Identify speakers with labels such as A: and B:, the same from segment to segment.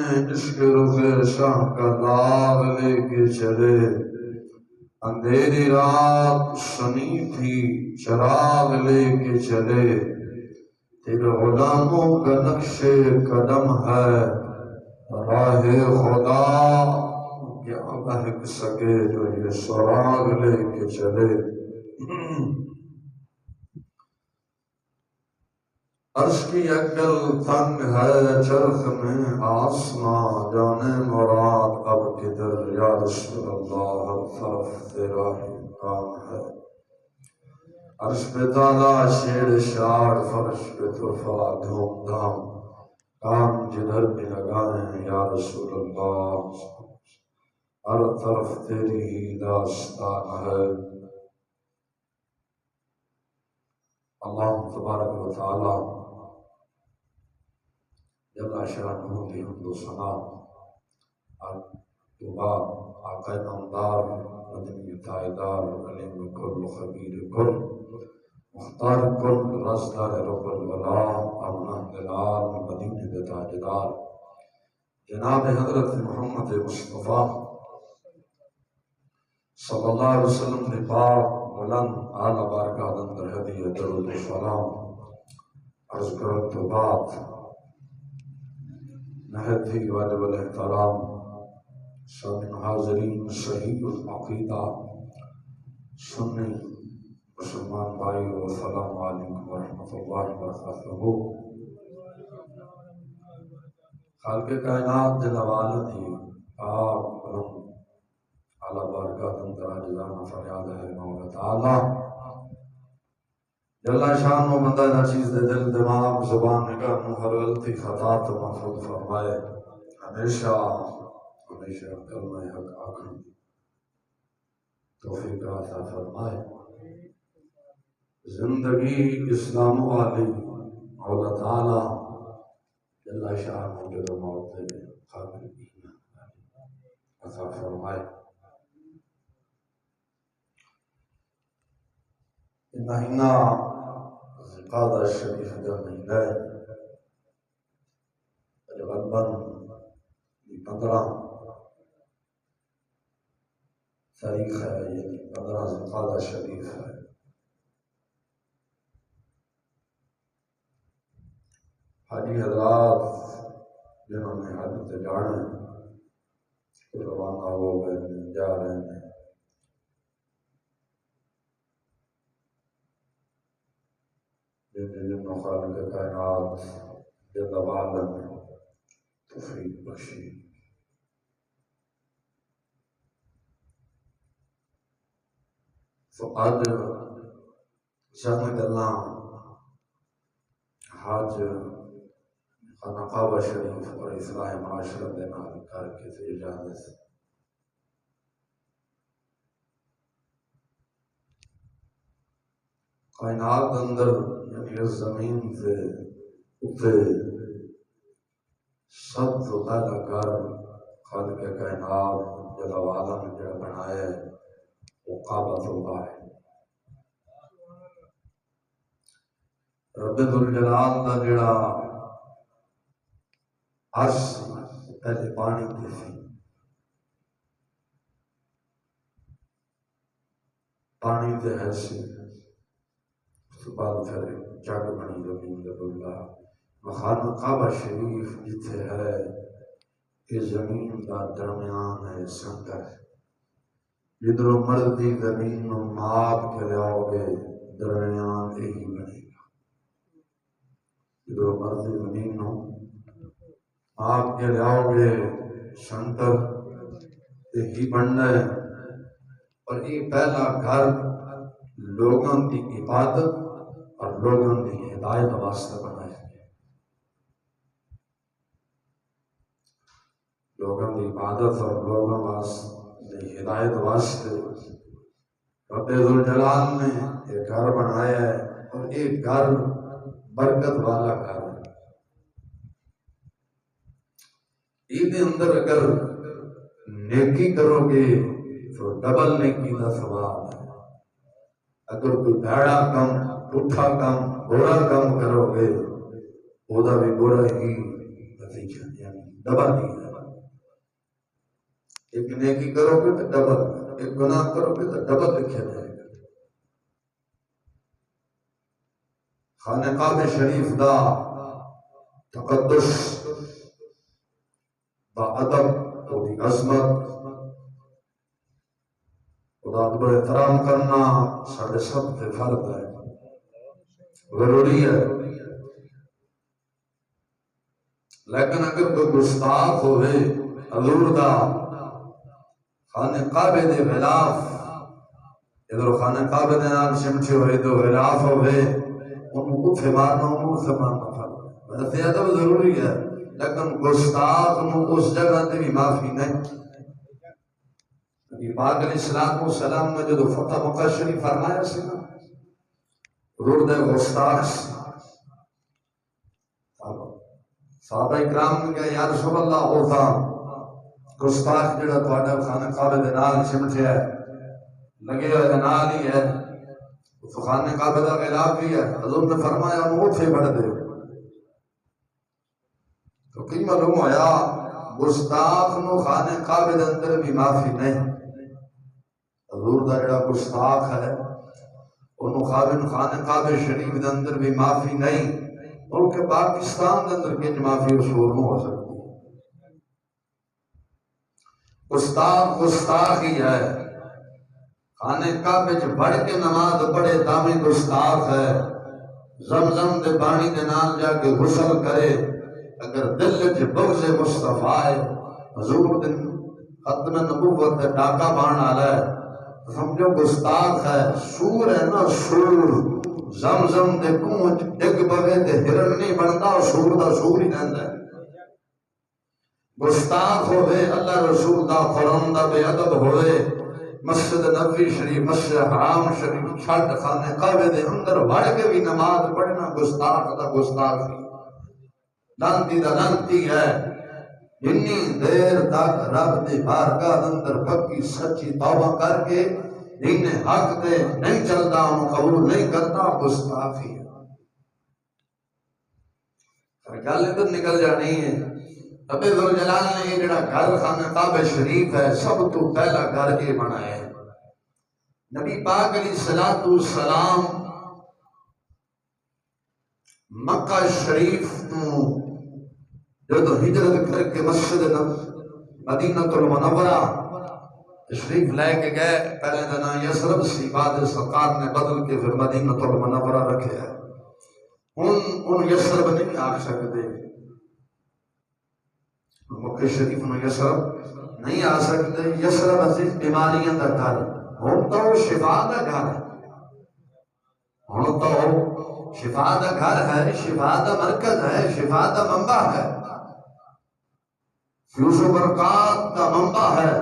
A: عشق رخ شاہ کا داغ لے کے چلے، اندھیری رات سنی تھی چراغ لے کے چلے، تیرے غلاموں کا نقش قدم ہے راہ خدا، کیا بہک سکے جو یہ سراغ لے کے چلے۔ عرش کی عقل تنگ ہے چرخ میں آسماں، جانے مراد اب کدھر یا رسول اللہ، ہر طرف تیرا ہی کام ہے۔ عرش پہ تالا شیڑ شاڑ، فرش پہ طوفا دھوم دھام، کام جدھر بھی لگائیں یا رسول اللہ، ہر طرف تیری ہی داستان ہے۔ اللہ تبارک و تعالی جل شانہ کی حمد و ثنا اور دعا آقا نامدار مدنی تائیدار علیم کل خبیر کل مختار کل رازدار رب الولا امنہ دلال مدینہ تاجدار جناب حضرت محمد مصطفیٰ صلی اللہ علیہ وسلم نے پاک بلند اعلیٰ بارگاہ اندر ہدیہ درود و سلام عرض کرت تو بات نہتی واجب الاحترام سامن حاضرین صحیح العقیدہ سنی مسلمان بھائی السلام علیکم ورحمۃ اللہ وبرکاتہ۔ خالق کائنات دل حوالہ دی آپ بلند اعلیٰ بارگاہ اندر عاجزانہ فریاد ہے مولا تعالی جل شان و بندہ نہ چیز دے دل دماغ زبان نگاہ منہ ہر غلطی خطا تو محفوظ فرمائے، ہمیشہ کلمہ حق آخر توفیق عطا فرمائے، زندگی اسلام والی مولا تعالی جل شان و جل موت قابل ایمان عطا فرمائے۔ مہینہ ذوالقعدہ شریف کا مہینہ ہے، غالباً 15 تاریخ ہے، یعنی 15 ذوالقعدہ شریف ہے۔ حاجی حضرات جنہوں نے حج سے جانا ہے روانہ ہو گئے جا رہے ہیں، جن خالق کائنات جل وعلا نے توفیق بخشی۔ تو آج چند گلاں حج خانہ کعبہ شریف اور اصلاح معاشرت دے نال کر کے تے اجازت کائنات اندر یعنی اس زمین سے اتے سب تو پہلا گھر خالق کائنات جل وعلا نے جڑا بنایا ہے وہ کعبۃ اللہ ہے۔ رب ذوالجلال کا جڑا عرش پہلے پانی تے سی، پانی تے ہے سی، اس بعد پھر جگ بنی زمین رب اللہ خانہ کعبہ شریف جتھے ہے یہ زمین کا درمیان ہے سنگر، جدھروں مرضی زمین نو ماپ کے لیاؤ گے درمیان یہی بنے گا، جدھروں مرضی زمین نو آپ کے لیاؤ گے سنگر یہی بننا ہے۔ اور یہ پہلا گھر لوگوں کی عبادت اور لوگوں کی ہدایت واسطے بنایا گیا، لوگوں کی عبادت اور لوگوں واسطے ہدایت واسطے رب ذوالجلال نے ایک گھر بنایا ہے، اور ایک گھر برکت والا گھر ہے۔ عید اندر اگر نیکی کرو گے تو ڈبل نیکی کا ثواب ہے، اگر کوئی بھیڑا کم پٹھا کم برا کم کرو گے وہ بھی برا ہی نتیجہ یعنی ڈبل نہیں ہے. ایک نیکی کرو گے تو ڈبل، ایک گناہ کرو گے تو ڈبل لکھا جائے گا. خانہ کعبہ شریف دا تقدس، دا ادب، وہ دی عظمت، خدا کو احترام کرنا سارے سب تے فرض ہے، ضروری ہے. لیکن اگر کوئی گستاخ ہوئے حضور دا خانہ کعبہ دے خلاف، ادھر خانہ کعبہ دے نال سمجھے ہوئے تو خلاف ہوئے، انہوں کو مارنا، انہوں سے مارنا فرض ہے. ویسے ادب ضروری ہے، لیکن گستاخ نو اس جگہ تے بھی معافی نہیں. نبی پاک علیہ السلام نے جو فتح مکہ شریف فرمایا سی نا، حضور دے گستاخ صحابہ اکرام نے کہا یا رسول اللہ ہوتا گستاخ جڑا تہاڈا خانہ کعبہ دے نال سمجھیا ہے، لگے ہوئے دے نال ہی ہے، تو خانہ کعبہ دا خلاف بھی ہے. حضور نے فرمایا انہوں اوتھے بڑھ دے. تو کی معلوم ہویا گستاخ نو خانہ کعبہ دے اندر بھی معافی نہیں. حضور دا جڑا گستاخ ہے انہوں خانہ کعبہ شریف دے اندر بھی معافی نہیں. ملک پاکستان دے اندر کنج معافی اصول نہ ہو سکتی. گستاخ گستاخ ہی ہے. خانہ کعبہ وچ بڑھ کے نماز پڑھے تاوی گستاخ ہے. زمزم دے پانی دے نال جا کے غسل کرے، اگر دل وچ بغض مصطفیٰ ہے، حضور دے ختم نبوت تے ڈاکہ بان والا ہے، سمجھو گستاخ ہے. سور ہے نا سور، زمزم دے کنویں ڈگ پوے تے ہرن نہیں بنتا، سور دا سور ہی رہندا ہے. گستاخ ہوئے اللہ رسول دا قرآن دا بے ادب ہوئے، مسجد نبوی شریف مسجد حرام شریف چھٹ خانہ کعبہ دے اندر وڑ کے بھی نماز پڑھنا گستاخ دا گستاخ ہی لانتی دا لانتی ہے. اتنی دیر تک رب دی بارگاہ اندر پکی سچی توبہ کر کے دین حق تے نہیں چلتا، انہوں قبول نہیں کرتا، گستاخی ہے. گل ادھر نکل جانی ہے. رب ذوالجلال نے یہ جڑا گھر خانہ کعبہ شریف ہے سب تو پہلا گھر یہ بنایا ہے. نبی پاک علیہ السلام مکہ شریف تو جب ہجرت کر کے مسجد مدینہ المنورہ تشریف لے کے گئے، پہلے دن یسرب سی، بعد سرکار نے بدل کے پھر مدینہ المنورہ رکھے ہے. ان یسرب نہیں آ سکتے، مکہ شریف میں یسرب نہیں آ سکتے. یسرب عزیز بیماریاں دا گھر، ہوں تو شفا دا گھر ہے، ہوں تو شفا دا گھر ہے، شفا دا مرکز ہے، شفا دا منبع ہے، فیوز و برکات دا منبع ہے.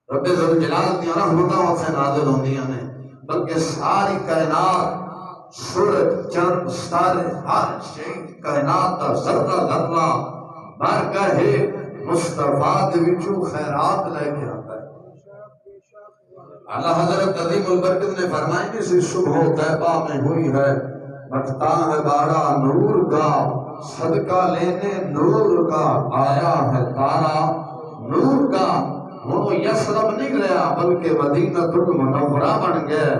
A: رب ذوالجلال کی رحمتوں سے نازل ہوندی ہیں، بلکہ ساری کائنات، سورج، چاند، ستارے، ہر شے کائنات دا ذرہ ذرہ بارگاہ مصطفیٰ دے وچوں خیرات لے کے آتا ہے. اللہ حضرت عظیم البرکت نے فرمائی کہ اسی صبح طیبہ میں ہوئی ہے بٹتا ہے بارہ نور کا، صدقہ لینے نور کا، آیا ہے تارا نور کا. ہوں یسرب نہیں رہا بلکہ مدینہ المنورہ بن گئے،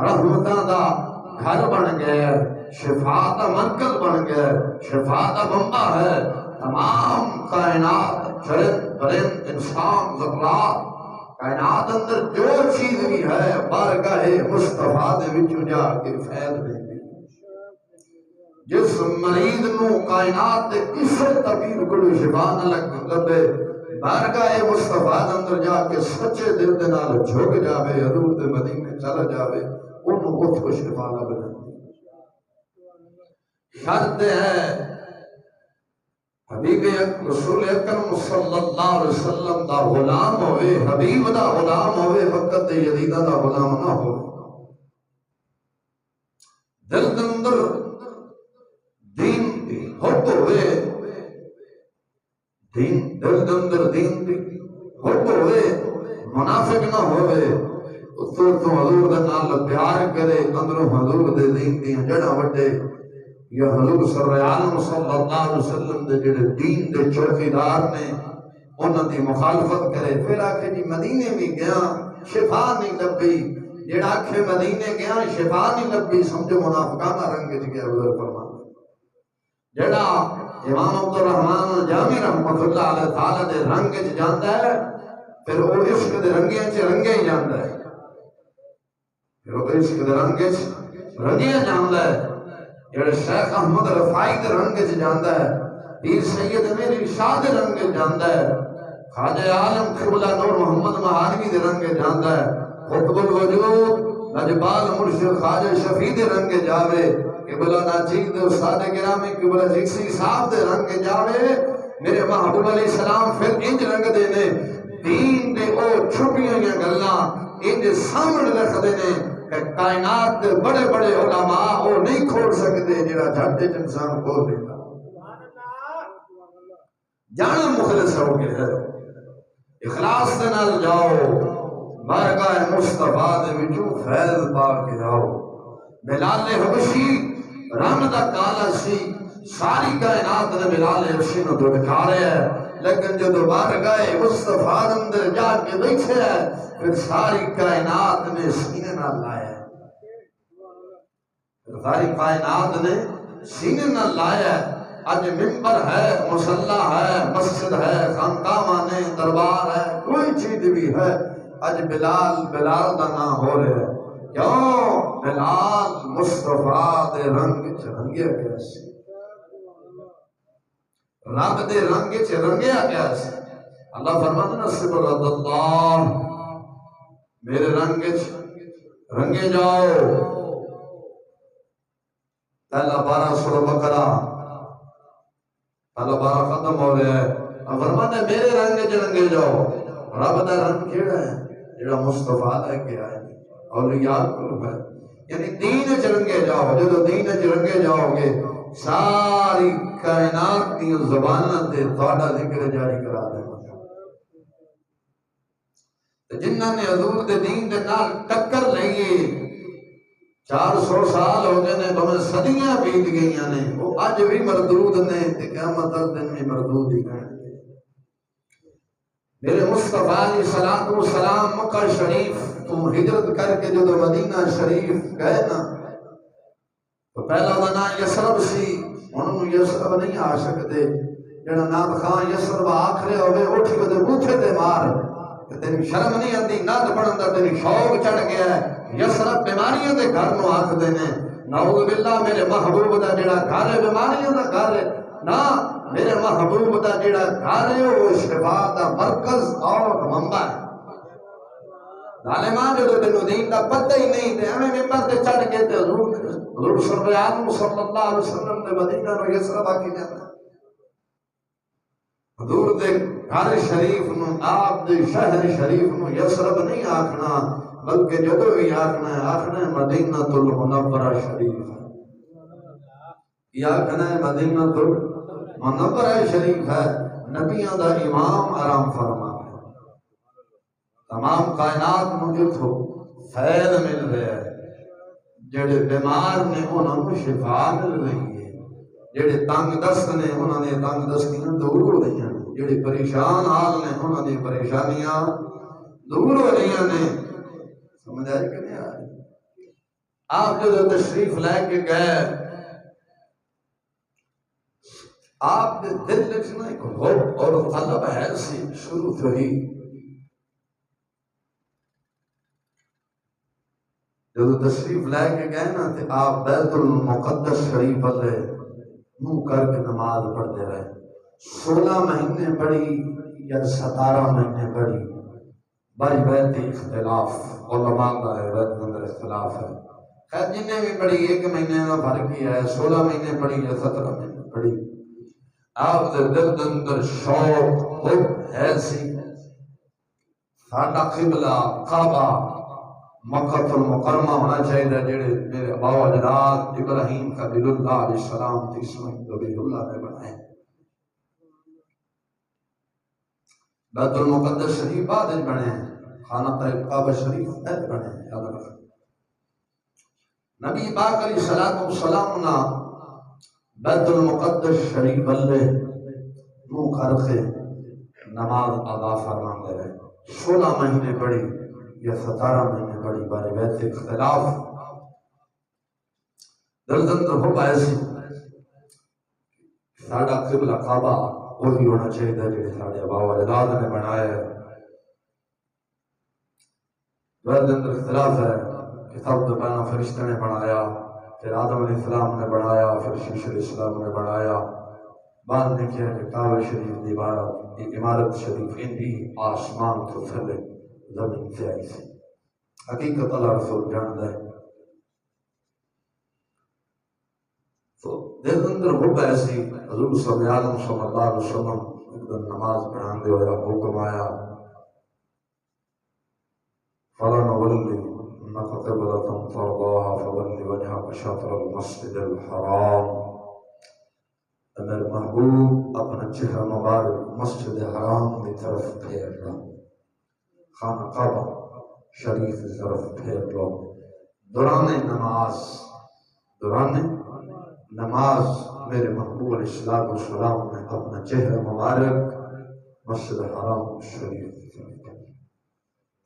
A: رحمتاں دا گھر بن گئے، شفا دا مرکز بن گئے، شفا دا منبع ہے. تمام کائنات، چرند پرند انسان ذرات، کائنات اندر جو چیز بھی ہے بارگاہ مصطفیٰ دے وچوں جا کے فیض دیندی. جس مریض نو کائنات دے کسے طبیب کولو شفا نہ لبے، بارگاہ مصطفیٰ دے اندر جا کے سچے دل دے نال جھک جاوے، حضور دے مدینے چلا جاوے، انہوں اس کو شفا لب جاندی. شرط ہے حبیب رسول اکرم صلی اللہ علیہ وسلم دا غلام ہوئے، حبیب دا غلام ہوئے، وقت یزیدہ دا غلام نہ ہو. دل اندر دین دی حب ہوئے، دل اندر دین دی حب ہوئے، منافق نہ ہوئے، تو حضور دا نال پیار کرے، اندروں حضور دے دین دی جڑا وڈے. یا حضور صلی اللہ علیہ وسلم دے جڑے دین دے چوکیدار نے انہاں دی مخالفت کرے، پھر آکھے جی مدینے بھی گیا شفا نہیں لبھی، جڑا آکھے مدینے گیا شفا نہیں لبھی سمجھو منافقانہ رنگ وچ گیا حضور فرماتے جڑا امام عبد الرحمن جامی رحمۃ اللہ علیہ تعالی دے رنگ وچ جاندا ہے پھر وہ عشق دے رنگے وچ رنگے ہی جاندا ہے، پھر وہ عشق دے رنگ وچ رنگے جاندا ہے، جڑے شیخ احمد رفاعی دے رنگ وچ جاندا ہے، پیر سید میری شاہ دے رنگ وچ جاندا ہے، خواجہ عالم قبلہ نور محمد مہانوی دے رنگ وچ جاندا ہے، قطب الوجود نجبال مرشد خواجہ شفیع دے رنگ وچ جاوے، قبلہ ناچیز دے استاد گرامی قبلہ جکسی صاحب دے رنگ وچ جاوے، میرے محبوب علیہ السلام پھر انج رنگ دے نے دین دے او چھپیاں گلاں انج سامنے رکھ دے نے کہ کائنات دے بڑے بڑے علماء وہ نہیں کھول سکتے جڑا جھٹے انسان کھول دیتا جانا مخلص ہو گئے ہے، اخلاص سے نال جاؤ بارگاہ مصطفیٰ دے وچوں فیض پا کے جاؤ۔ بلال حبشی رنگ دا کالا سی، ساری کائنات نے بلال حبشی نو دھڑکارے ہے، لیکن جو دوبارہ گئے مصطفیٰ اندر جا کے بیٹھے ہے پھر ساری کائنات نے سینے نہ لایا ہے، پھر ساری کائنات نے سینے نہ لایا ہے۔ آج ممبر ہے، مصلح ہے، مسجد ہے، خانقاہ نے دربار ہے، کوئی چیز بھی ہے، آج بلال بلال دا نہ ہو رہے ہے، کیوں؟ بلال مصطفیٰ دے رنگ چ رنگیا گیا سی، رب دے رنگ چ رنگیا گیا سی۔ اللہ فرماتا نا صبغۃ اللہ، میرے رنگ چ رنگے جاؤ۔ پہلا 12 سورہ بقرہ پہلا 12 ختم ہو رہا ہے، اب فرماتا ہے میرے رنگ چ رنگے جاؤ۔ رب دا رنگ کیڑا ہے؟ جڑا مصطفیٰ لے کے آئے اولیاء کو ہے، یعنی دین چ رنگے جاؤ۔ جب دین چ رنگے جاؤ گے ساری کائنات کی زباناں تے تہاڈا ذکر جاری کرا دے گا۔ جنہاں نے حضور دے دین دے نال ٹکر لئیے 400 سال ہو گئے نے، بہت صدیاں بیت گئیاں نے، وہ اج بھی مردود نے تے قیامت تک دن بھی مردود ہی کہیں گے۔ میرے مصطفیٰ علیہ السلام مکہ شریف تو ہجرت کر کے جو مدینہ شریف گئے نا تو پہلا دا نام یسرب سی، انہوں یسرب نہیں آ سکتے، جڑا نام خان یسرب آکھرے ہوئے اٹھ کے دے بوٹھے دے مار، تیری شرم نہیں آتی، ناد پڑھن دا تیری شوق چڑھ گیا ہے۔ یسرب بیماریاں دے گھر نو آکھ دینے، نعوذ باللہ میرے محبوب دا جڑا گھر ہے بیماریاں دا گھر ہے نا، میرے محبوب دا جڑا گھر ہے وہ شفا دا مرکز اور منبع ہے۔ ظالمان جو تینوں دین دا پتہ ہی نہیں تے ہمیں ممبر تے چڑھ کے تے حضور صلی اللہ علیہ وسلم نے مدینہ نو یسرب آکھی جانا، حضور دے گھر شریف نو آپ دے شہر شریف نو یسرب نہیں آکھنا، بلکہ جدو بھی آکھنا ہے مدینہ المنورہ شریف، یہ آکھنا ہے مدینہ المنورہ شریف ہے، نبیوں دا امام آرام فرما ہے۔ تمام کائنات مجھے تو فیض مل رہا ہے، جڑے بیمار نے انہوں کو شفا مل رہی ہے، جڑے تنگ دست نے انہوں نے تنگ دستیاں دور ہو رہی ہیں، جڑے پریشان حال نے انہوں نے پریشانیاں دور ہو رہی ہیں۔ سمجھ آئی کہ نہیں آئی؟ آپ جو تشریف لے کے گئے آپ کے دل لکھنا ایک غوب اور طلب ہے سی شروع سے ہی، جب تشریف لے کے گئے نا تو آپ بیت المقدس شریف والے منہ کر کے نماز پڑھتے رہے، 16 مہینے پڑھی یا 17 مہینے پڑھی، بڑی بیت اختلاف علماء کا ہے، بیت اندر اختلاف ہے، خیر جنہیں بھی پڑھی 1 مہینے کا فرق ہی ہے، 16 مہینے پڑھی یا 17 مہینے پڑھی، آپ دے دل اندر شوق حب ہے سی، ساڈا قبلہ کعبہ مکہ المکرمہ ہونا چاہیے، جڑے میرے ابا و اجداد ابراہیم خلیل اللہ علیہ السلام 30 ذبیح اللہ نے بنائے۔ بیت المقدس شریف بعد بنے ہیں، خانہ کعبہ شریف پہلے بنے ہیں، یاد رکھیں۔ نبی پاک علیہ السلام نا بیت المقدس شریف بلے منہ کر کے نماز ادا فرماندے رہے 16 مہینے پڑھی یا 17 مہینے پڑھی بارے بیت اختلاف دردندر ہو پائے سی ساڑا قبلہ کعبہ وہی ہونا چاہیے جڑے ساڑے آبا و اجداد نے بنایا ہے دردندر اختلاف ہے کہ سب تو پہلا فرشتہ نے بنایا پھر آدم علیہ السلام نے بنایا پھر شیش علیہ السلام نے بنایا بعد نے کیا کہ کعبہ شریف دی عمارت شریف اندھی آسمان تو تھلے زمین سے آئی سی حقیقت اللہ رسول جان دے تو دل اندر ہو ایسی حضور صلی اللہ علیہ وسلم ایک دن نماز پڑھان دے ہویا حکم آیا فَلَنُوَلِّنَّكَ قِبْلَةً تَرْضَاهَا فَوَلِّ وَجْهَكَ شَطْرَ الْمَسْجِدِ الْحَرَامِ میرے محبوب اپنا چہرہ مبارک مسجد حرام کی طرف پھیر لو خانہ کعبہ شریف کی طرف پھیر لو دوران نماز میرے محبوب علیہ السلام نے اپنا چہرہ مبارک مسجد حرام شریف کی طرف پھیر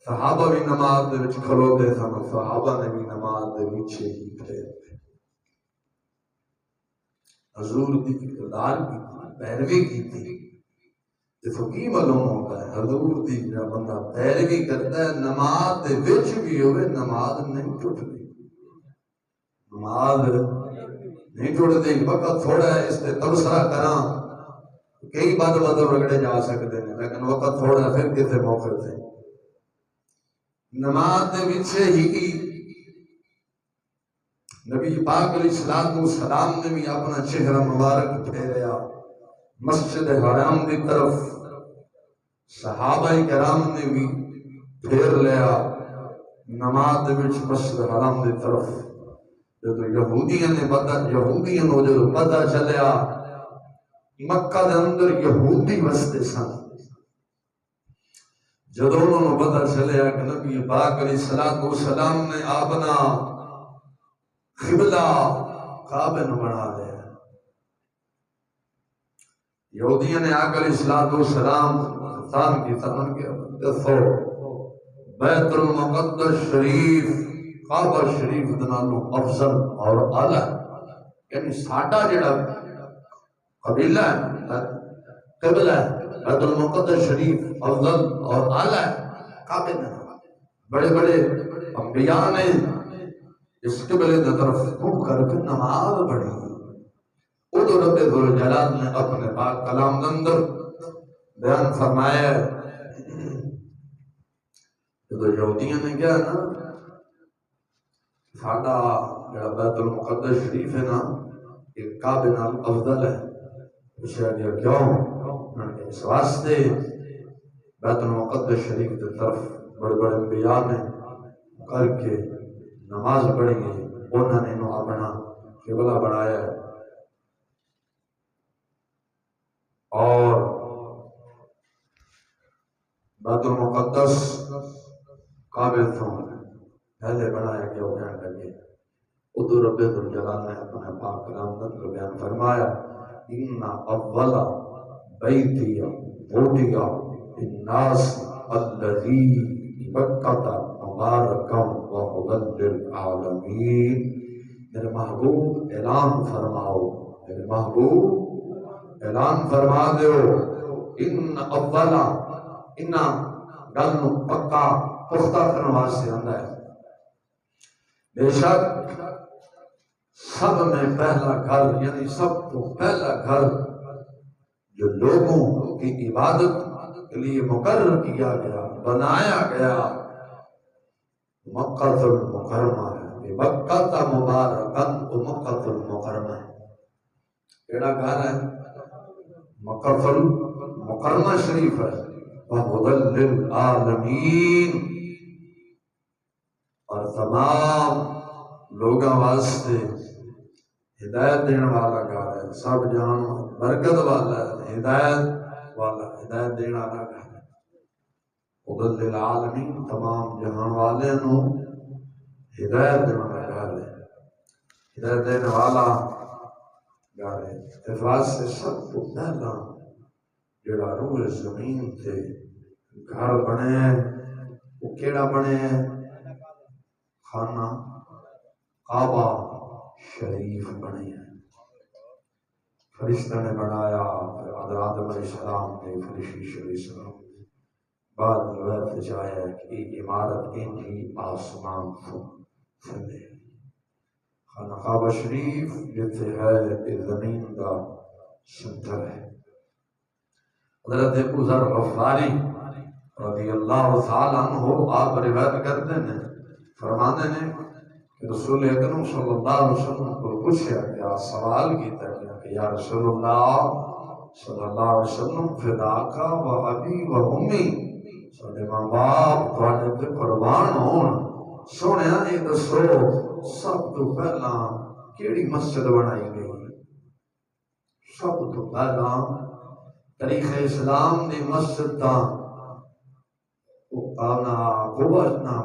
A: صحابہ بھی نماز دے وچ کھلوتے سن صحابہ نے بھی نماز دے پیچھے ہی پھیر حضور دی اقتدار کی پیروی کی تھی اس کو کی معلوم ہوتا ہے حضور دی جب بندہ پیروی کرتا ہے نماز دے وچ بھی ہوئے نماز نہیں ٹوٹتی نماز نہیں ٹوٹتی وقت تھوڑا ہے اس تے تبصرہ کراں کئی بات رگڑے جا سکتے ہیں لیکن وقت تھوڑا پھر کسی موقع سے نماز دے وچ ہی نبی پاک علیہ السلام نے بھی اپنا چہرہ مبارک پھیریا مسجد حرام کی طرف صحابہ کرام نے بھی پھیر لیا نماز دے وچ مسجد حرام کی طرف جب یہودیاں نو جب پتہ چلیا مکہ دے اندر یہودی وستے سن جب انہوں نے پتہ چلیا کہ نبی پاک علیہ السلام نے اپنا قبلہ کعبہ نو بنا لیا یہودیوں نے آقا علیہ السلام انسان کی سمن کے دسو بیت المقدس شریف کعبہ شریف دنالو افضل اور اعلی یعنی ساڈا جڑا قبیلہ ہے قبلہ ہے بیت المقدس شریف افضل اور اعلی کعبہ بڑے بڑے انبیاء نے اس قبلے کی طرف منہ کر کے نماز پڑھی ادھر رب ذوالجلال نے اپنے پاک کلام کے اندر بیان فرمایا تو یہودیوں نے کیا نا ساڈا جڑا بیت المقدس شریف ہے نا یہ کعبے نال افضل ہے پوچھا گیا کیوں اس واسطے بیت المقدس شریف کی طرف بڑے بڑے انبیاء نے کر کے نماز پڑھی گئی انہوں نے انہوں اپنا قبلہ بنایا ہے اور بیت المقدس کعبے سے پہلے بنایا گیا وہ کہنے لگے ادھر رب ذوالجلال نے اپنے پاک کلام کو بیان فرمایا ان اول بیتی وضع للناس الذی بکۃ مبارکا وہدی للعالمین میرے محبوب اعلان فرماؤ میرے محبوب اعلان فرما دیو ان اولا ان گل نو پکا پختہ کرنے واسطے آندا ہے بے شک سب میں پہلا گھر یعنی سب کو پہلا گھر جو لوگوں کی عبادت کے لیے مقرر کیا گیا بنایا گیا مکہ المکرمہ ہے مکہ مبارکن و مکہ المکرمہ کیڑا گھر ہے مکہ المکرمہ شریف ہے وَهُدًى لِلْعَالَمِينَ اور تمام لوگاں واسطے ہدایت دینے والا گھر ہے سب جان برکت والا ہے ہدایت والا ہدایت دینے والا گھر ہے وَهُدًى لِلْعَالَمِينَ تمام جہان والے نو ہدایت دینے والا گھر ہے ہدایت دینے والا گارے اس واسطے سب تو پہلا جڑا روح زمین تے گھر بنے وہ کیڑا بنے خانہ کعبہ شریف بنے فرشتہ نے بنایا پھر آدم علیہ السلام نے فرشتی شریف السلام بعد روایت جایا کہ یہ عمارت انجی آسمان تھلے خانہ کعبہ شریف جتے ہے یہ زمین کا سنتر ہے۔ حضرت ابو ذر غفاری رضی اللہ تعالیٰ عنہ آپ روایت کرتے ہیں فرماتے ہیں کہ رسول اکرم صلی اللہ علیہ وسلم کو پوچھا گیا سوال کیتا گیا کہ یا رسول اللہ صلی اللہ علیہ وسلم فداکا و ابی و امی سارے ماں باپ تواڈے تے قربان ہون سونیا یہ دسو سب تو پہلا کیڑی مسجد بنائی گئی؟ سب تو پہلا تاریخ اسلام دی مسجد تا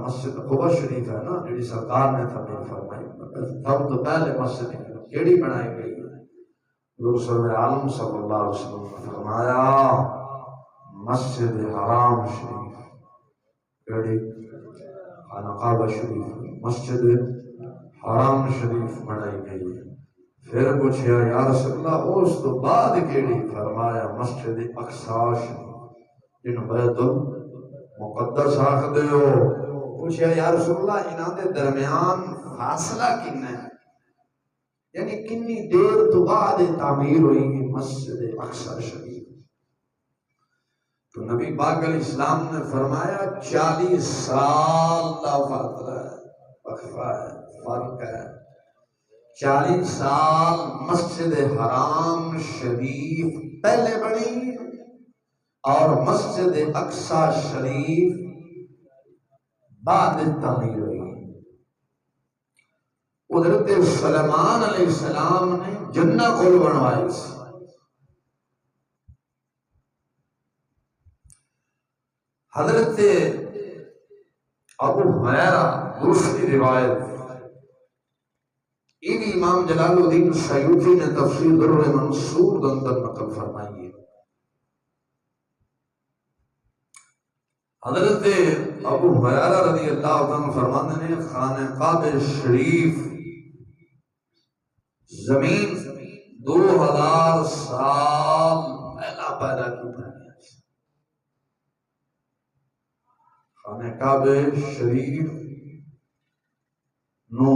A: مسجد قبا شریف ہے نا جڑی سرکار نے تعمیر فرمائی سب تو پہلے مسجد کیڑی بنائی گئی؟ رسول عالم صلی اللہ علیہ وسلم نے فرمایا مسجد حرام شریف کیڑی خانہ کعبہ شریف مسجد حرام شریف بنائی گئی ہے۔ پھر پوچھا یا رسول اللہ اس تو بعد کیڑی؟ فرمایا مسجد اقصی شریف جنہوں بیت المقدس آکھدے ہو۔ پوچھا یا رسول اللہ انہاں دے درمیان فاصلہ کتنا ہے یعنی کنی دیر تو بعد تعمیر ہوئی گی مسجد اقصی شریف؟ تو نبی پاک علیہ السلام نے فرمایا 40 سال کا فاصلہ ہے وقفہ ہے فرق ہے 40 سال مسجد حرام شریف پہلے بنی اور مسجد اقصی شریف بعد تعمیر ہوئی۔ حضرت سلیمان علیہ السلام نے جنہ کو بنوائی سی حضرت ابو ہریرہ دوسری روایت یہ بھی امام جلال الدین سیوطی نے تفسیر در منصور کے اندر نقل فرمائی ہے۔ حضرت ابو ہریرہ رضی اللہ عنہ فرماتے ہیں خانہ کعبہ شریف زمین 2000 سال پیدا کی تھی۔ خانہ کعبہ شریف نو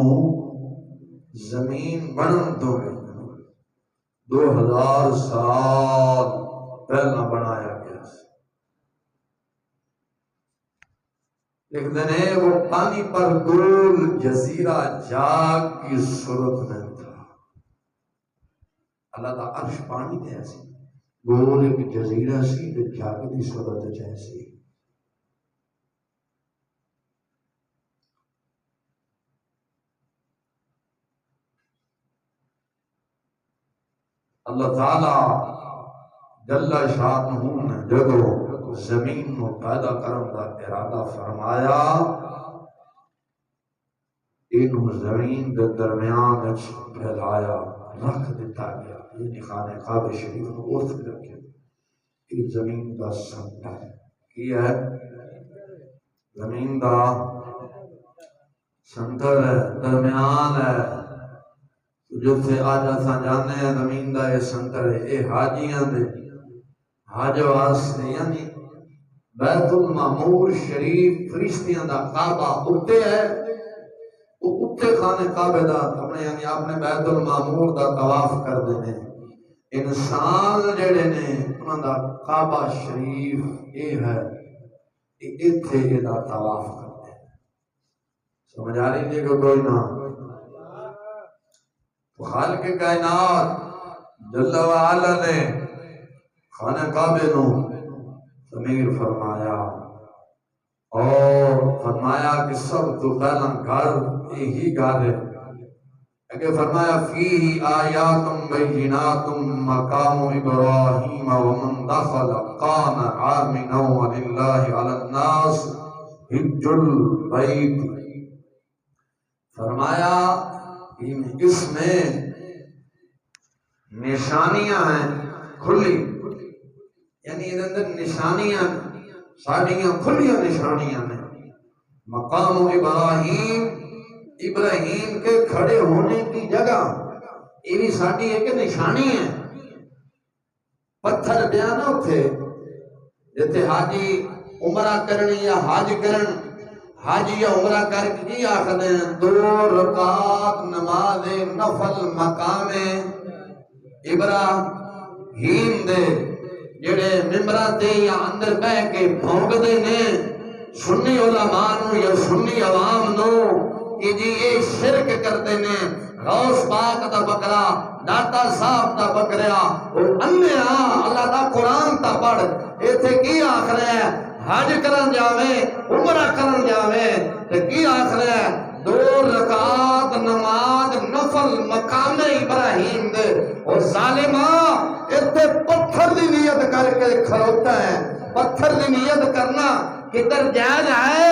A: زمین بنن تو 2000 سال پہلا بنایا گیا۔ لکھتے ہیں وہ پانی پر گول جزیرہ جاگ کی صورت میں تھا۔ اللہ کا عرش پانی میں ایسی گول ایک جزیرہ سی جاگ کی صورت جیسی۔ اللہ تعالی جل شانہ نے جدو زمین کو پیدا کرنے کا ارادہ فرمایا انہوں زمین کے درمیان پھیلایا رکھ دیتا گیا یعنی خانہ کعبہ شریف کو ارتھ رکھے یہ زمین کا سنٹر کی ہے زمین کا سنٹر ہے درمیان ہے جتھے آج اساں جانے ہیں زمین دا یہ سنٹر ہے یہ حاجیاں دے حج واسطے یعنی بیت المعمور شریف فرشتیاں دا کعبہ اتے ہے وہ اتے خانہ کعبہ دا اپنے یعنی اپنے بیت المعمور دا طواف کر دینے انسان جڑے نے انہاں دا کعبہ شریف یہ ہے اتھے یہ دا طواف کرتے ہیں۔ سمجھ آ رہی ہے کہ کوئی نہ خالق کائنات جل وعلا نے خانہ کعبہ نو تعمیر فرمایا اور فرمایا کہ سب تو پہلا گھر یہی گھر ہے کہ فرمایا فیہ آیات بینات مقام ابراہیم ومن دخل کان آمنا وللہ علی الناس حج البیت فرمایا اس میں نشانیاں ہیں کھلی، یعنی یہ اندر نشانیاں ساڑیاں کھلیاں نشانیاں ہیں۔ مقام ابراہیم، ابراہیم کے کھڑے ہونے کی جگہ، یہ بھی ساڑی ایک نشانی ہے۔ پتھر بیانا تھے جتے حاجی عمرہ کرنی یا حج کرن، حاجی یا عمرہ کر کی آخر دیں 2 رکعت نماز نفل مقام ابراہیم دے جڑے ممبرہ تے یا اندر بہ کے بھونگ دے نے سنی علماء نو یا سنی عوام نو کہ جی یہ شرک کرتے نے، غوث پاک دا بکرا، داتا صاحب دا بکریا، اور انہیا اللہ دا قرآن تا پڑھ، ایتھے کی آخر ہے حج کرن جاوے عمرہ کرن جاوے تے کی آخر ہے 2 رکعت نماز نفل مقام ابراہیم دے، اور ظالمہ ایتھے پتھر دی نیت کر کے کھڑوتا ہے۔ پتھر دی نیت کرنا کدھر جائز ہے؟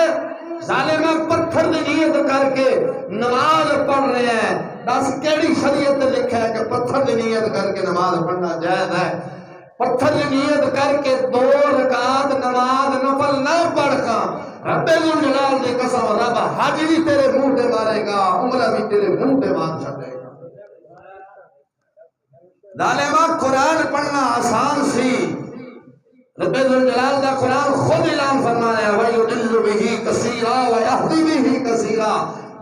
A: ظالمہ پتھر دی نیت کر کے نماز پڑھ رہے ہیں، دس کیڑی شریعت لکھا ہے کہ پتھر دی نیت کر کے نماز پڑھنا جائز ہے؟ پتھر دی نیت کر کے 2 رکعت نماز نفل نہ پڑھ کا رب الجلال دی قسم رب حج بھی تیرے منہ تے مارے گا، عمرہ بھی تیرے منہ تے مار چھڑے گا۔ ظالمہ قرآن پڑھنا آسان سی، رب الجلال دا قرآن خود اعلان فرمایا وَيُضِلُّ بِهِ كَثِيرًا وَيَهْدِي بِهِ كَثِيرًا،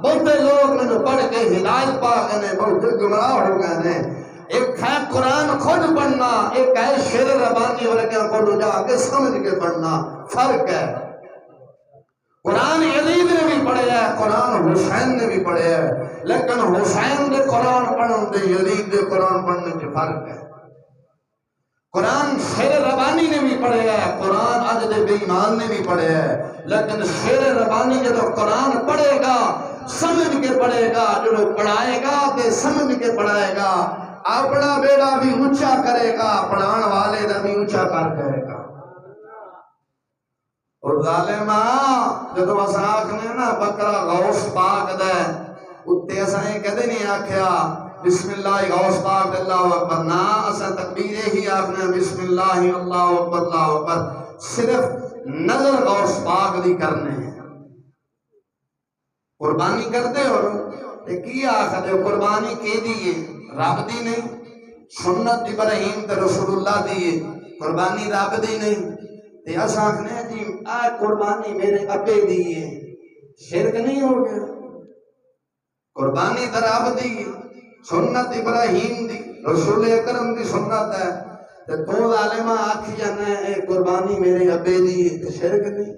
A: بہتے لوگ میں پڑھ کے ہدایت پا گئے، بہتے گمراہ ہو گئے۔ ایک ہے قرآن خود پڑھنا، ایک ہے شعر ربانی ورگیاں کو جا کے سمجھ کے پڑھنا، فرق ہے۔ قرآن یزید نے بھی پڑھے ہے، قرآن حسین نے بھی پڑھے ہے، لیکن حسین دے قرآن پڑھن دے یزید دے قرآن پڑھنے کے فرق ہے۔ قرآن شعر ربانی نے بھی پڑھے ہے، قرآن اج دے بے ایمان نے بھی پڑھے ہے، لیکن شعر ربانی جب قرآن پڑھے گا سمجھ کے پڑھے گا، جو پڑھائے گا تے سمجھ کے پڑھائے گا، اپنا بیڑا بھی اونچا کرے گا، پڑھان والے دا بھی اونچا کر کرے گا۔ اور ظالمہ جدو اساں آکھنے نا بکرا غوث پاک دا اتے اساں کدے نہیں آکھیا بسم اللہ غوث پاک اللہ اکبر، نا اساں تکبیر ہی آکھنے بسم اللہ اللہ اکبر اللہ اکبر، صرف نظر غوث پاک دی کرنے ہیں۔ قربانی کرتے ہو تے کی آکھدے قربانی کی دیئے رب دی نہیں، سنت ابراہیم تے رسول اللہ دیئے، قربانی رب دی نہیں تے اساں آکھنے جی اے قربانی میرے ابے دیئے، شرک نہیں ہو گیا؟ قربانی تے رب دیئے، سنت ابراہیم دی، رسول اکرم دی سنت ہے، تے تو ظالمہ آکھی جانا ہے قربانی میرے ابے دیئے تے شرک نہیں؟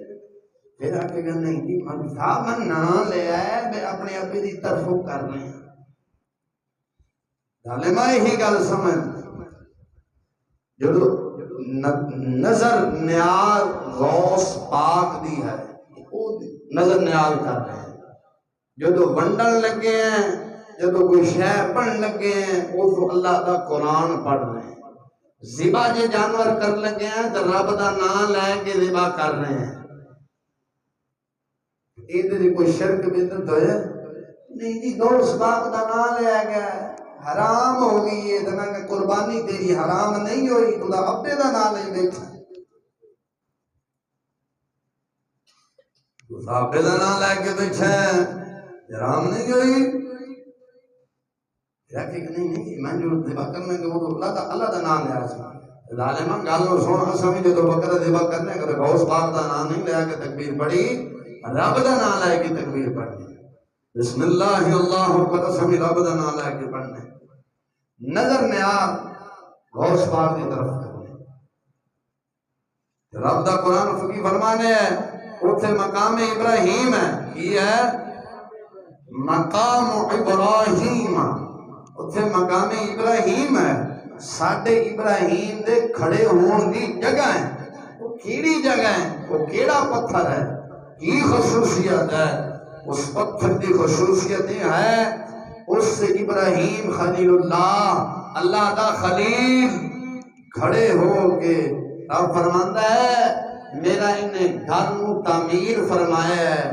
A: پھر آکے گا نہیں جی من نام لے آئے میں اپنے ابے دی طرفوں کر رہے ہیں۔ ظالمہ ہی گل سمجھ جو نظر نیاز غوث پاک دی ہے، نظر نیاز کر رہے ہیں، جو ونڈن لگے ہیں، جو کوئی شے پڑھ لگے ہیں وہ تو اللہ دا قرآن پڑھ رہے ہیں، ذبح جے جانور کر لگے ہیں تو رب دا نام لے کے ذبح کر رہے ہیں۔ ادھر کوئی شرک بدعت تو ہے نہیں جی، غوث پاک دا نام لیا گیا ہے، حرام ہو گئی ہے، دنا کہ قربانی تیری حرام نہیں ہوئی، تو ابے دا نام نہیں بیٹھا، تو ابے دا نام لے کے بیٹھا ہے، حرام نہیں ہوئی، کہا کہ نہیں میں جو ذبح کرنے کے وہ اللہ دا نام لیا سی۔ ظالمہ گل نو سن، اساں وی جدوں بکرا ذبح کرنے کہ غوث پاک دا نام نہیں لیا کہ تکبیر پڑھی، رب دا نام لے کے تکبیر پڑھنی، بسم اللہ اللہ اکبر، اساں وی رب دا نام لے کے پڑھنے، نظر نیاز غوث پاک کی طرف کرنے۔ رب دا قرآن فقی فرمانے ہے اتھے مقام ابراہیم ہے، کی ہے مقام ابراہیم، اتھے مقام ابراہیم ہے، ساڈے ابراہیم دے کھڑے ہون دی جگہ ہے، وہ کیڑی جگہ ہے، وہ کیڑا پتھر ہے، کی خصوصیت ہے، اس پتھر دی خصوصیت ہے اس سے ابراہیم خلیل اللہ، اللہ دا خلیل کھڑے ہو کے اب فرماتا ہے میرا انہیں گھر نو تعمیر فرمایا ہے،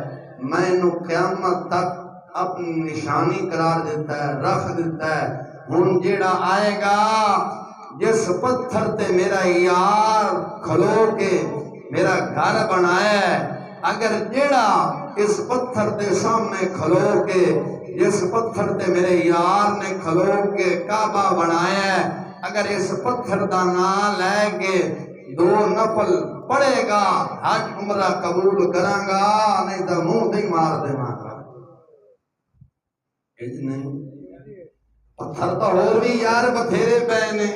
A: میں انہوں قیامت تک اپنی نشانی قرار دیتا ہے، رکھ دیتا ہے،
B: ہن جیڑا آئے گا جس پتھر تے میرا یار کھلو کے میرا گھر بنایا ہے، اگر جیڑا اس پتھر تے سامنے کھلو کے جس پتھر تے میرے یار نے کھلو کے کعبہ بنایا ہے، اگر اس پتھر دا نام لے کے 2 نفل پڑے گا حج عمرہ قبول کراں گا، نہیں تو منہ تے مار دیواں گا۔ نہیں پتھر تو اور بھی یار بتھیرے پے نے،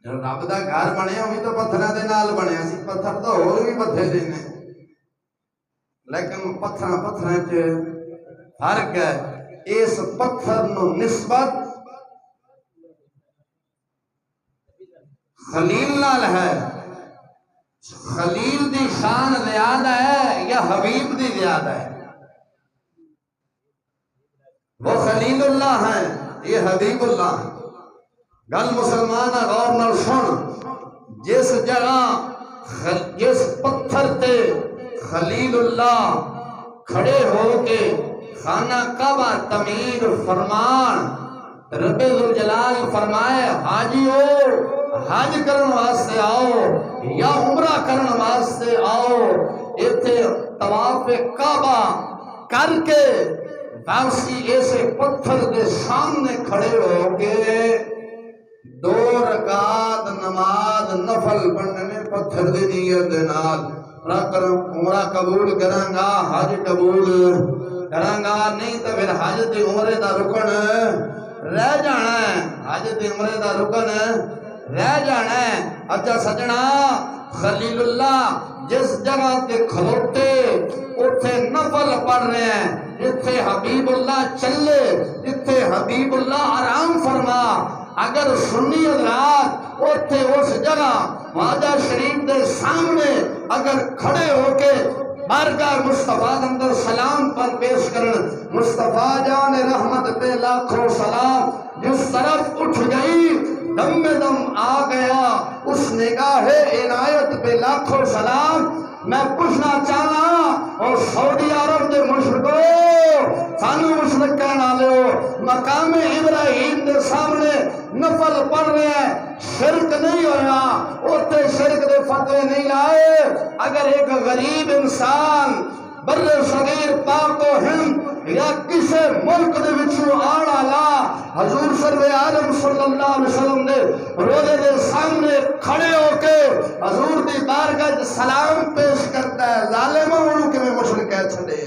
B: رب دا گھر بنیا ہوئی تو پتھراں دے نال بنیا سی، پتھر تو اور بھی بتھیرے نے، لیکن پتھراں چ فرق ہے۔ اس پتھر نو نسبت خلیل نال ہے، خلیل دی شان زیادہ ہے یا حبیب دی زیادہ ہے؟ وہ خلیل اللہ ہیں، یہ حبیب اللہ ہیں۔ گل مسلمان غور نال سن، جس جگہ جس پتھر تے خلیل اللہ کھڑے ہو کے خانہ کعبہ تعمیر فرمان، رب ذوالجلال فرمائے حاجیو حج کرن واسطے آؤ یا عمرہ کرن واسطے آؤ، ایتھے طواف کعبہ کر کے واپسی ایسے پتھر کے سامنے کھڑے ہو کے 2 رکعت نماز نفل پڑھنے پتھر دی نیت دے نال عمرہ قبول کراں گا، حج قبول کراں گا، نہیں تو پھر حج تے عمرے دا رکن رہ جانا ہے، حج تے عمرے دا رکن رہ جانا ہے۔ اچھا سجنا، خلیل اللہ جس جگہ تے کھلوتے اتھے نفل پڑھ رہے ہیں، جتھے حبیب اللہ چلے، جتھے حبیب اللہ آرام فرما، اگر سنی حضرات اتھے اس جگہ معاہدہ شریف دے سامنے اگر کھڑے ہو کے بارگاہ مصطفیٰ اندر سلام پر پیش کرن، مصطفیٰ جان رحمت پہ لاکھوں سلام، جس طرف اٹھ گئی دم میں دم آ گیا، اس نگاہ عنایت پہ لاکھوں سلام۔ میں پوچھنا چاہنا اور سعودی عرب دے مشرکو سانو مشرک کہنا لے ہو، مقام ابراہیم دے سامنے نفل پڑھ رہے ہیں، شرک نہیں ہویا، اوتے شرک دے فتوے نہیں لائے۔ اگر ایک غریب انسان بر صغیر پاک و ہند یا کسے ملک دے وچوں آن والا حضور سرور عالم صلی اللہ علیہ وسلم دے روزے دے سامنے کھڑے ہو کے حضور دی بارگاہ سلام پیش کرتا ہے، ظالمہ انہوں کے میں مشرک کہہ چھڑے،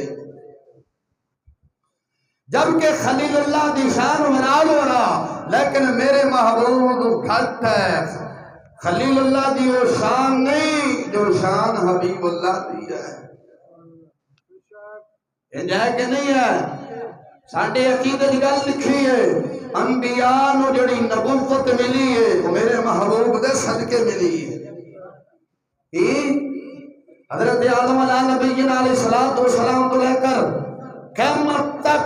B: جبکہ خلیل اللہ دی شان منال ہو رہا، لیکن میرے محبوب گھٹ ہے، خلیل اللہ دی وہ شان نہیں جو شان حبیب اللہ دی ہے۔ ہے کہ نہیں ہے؟ ساڑھے عقیدہ دی گل لکھی ہے، انبیاء نو جڑی نبوت ملی ہے وہ میرے محبوب دے صدقے ملی ہے۔ حضرت آدم علیہ نبینا علیہ السلام تو لے کر قیامت تک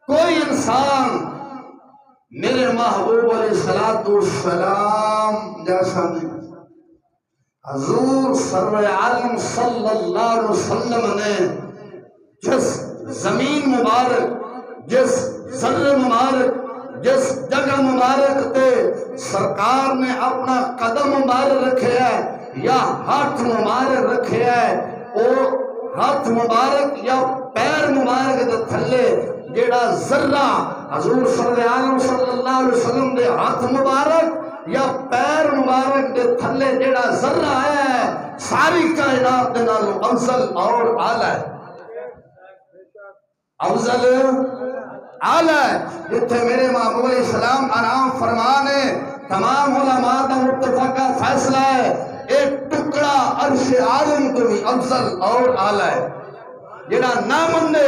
B: کوئی انسان میرے محبوب علیہ السلام جیسا نہیں۔ حضور سرور عالم صلی اللہ علیہ وسلم نے جس زمین مبارک، جس ذرہ مبارک، جس جگہ مبارک تے سرکار نے اپنا قدم مبارک رکھے ہے یا ہاتھ مبارک رکھے ہے، او ہاتھ مبارک یا پیر مبارک دے تھلے جیڑا ذرہ حضور صلی اللہ علیہ وسلم دے ہاتھ مبارک یا پیر مبارک دے تھلے جیڑا ذرہ ہے، ساری کائنات دے نالوں افضل اور اعلیٰ ہے، افضل اعلیٰ، جتھے میرے محبوب علیہ السلام آرام فرمانے تمام علماء دا متفقہ فیصلہ ہے، ایک ٹکڑا عرش عالم تو بھی افضل اور اعلیٰ ہے، جڑا نامنے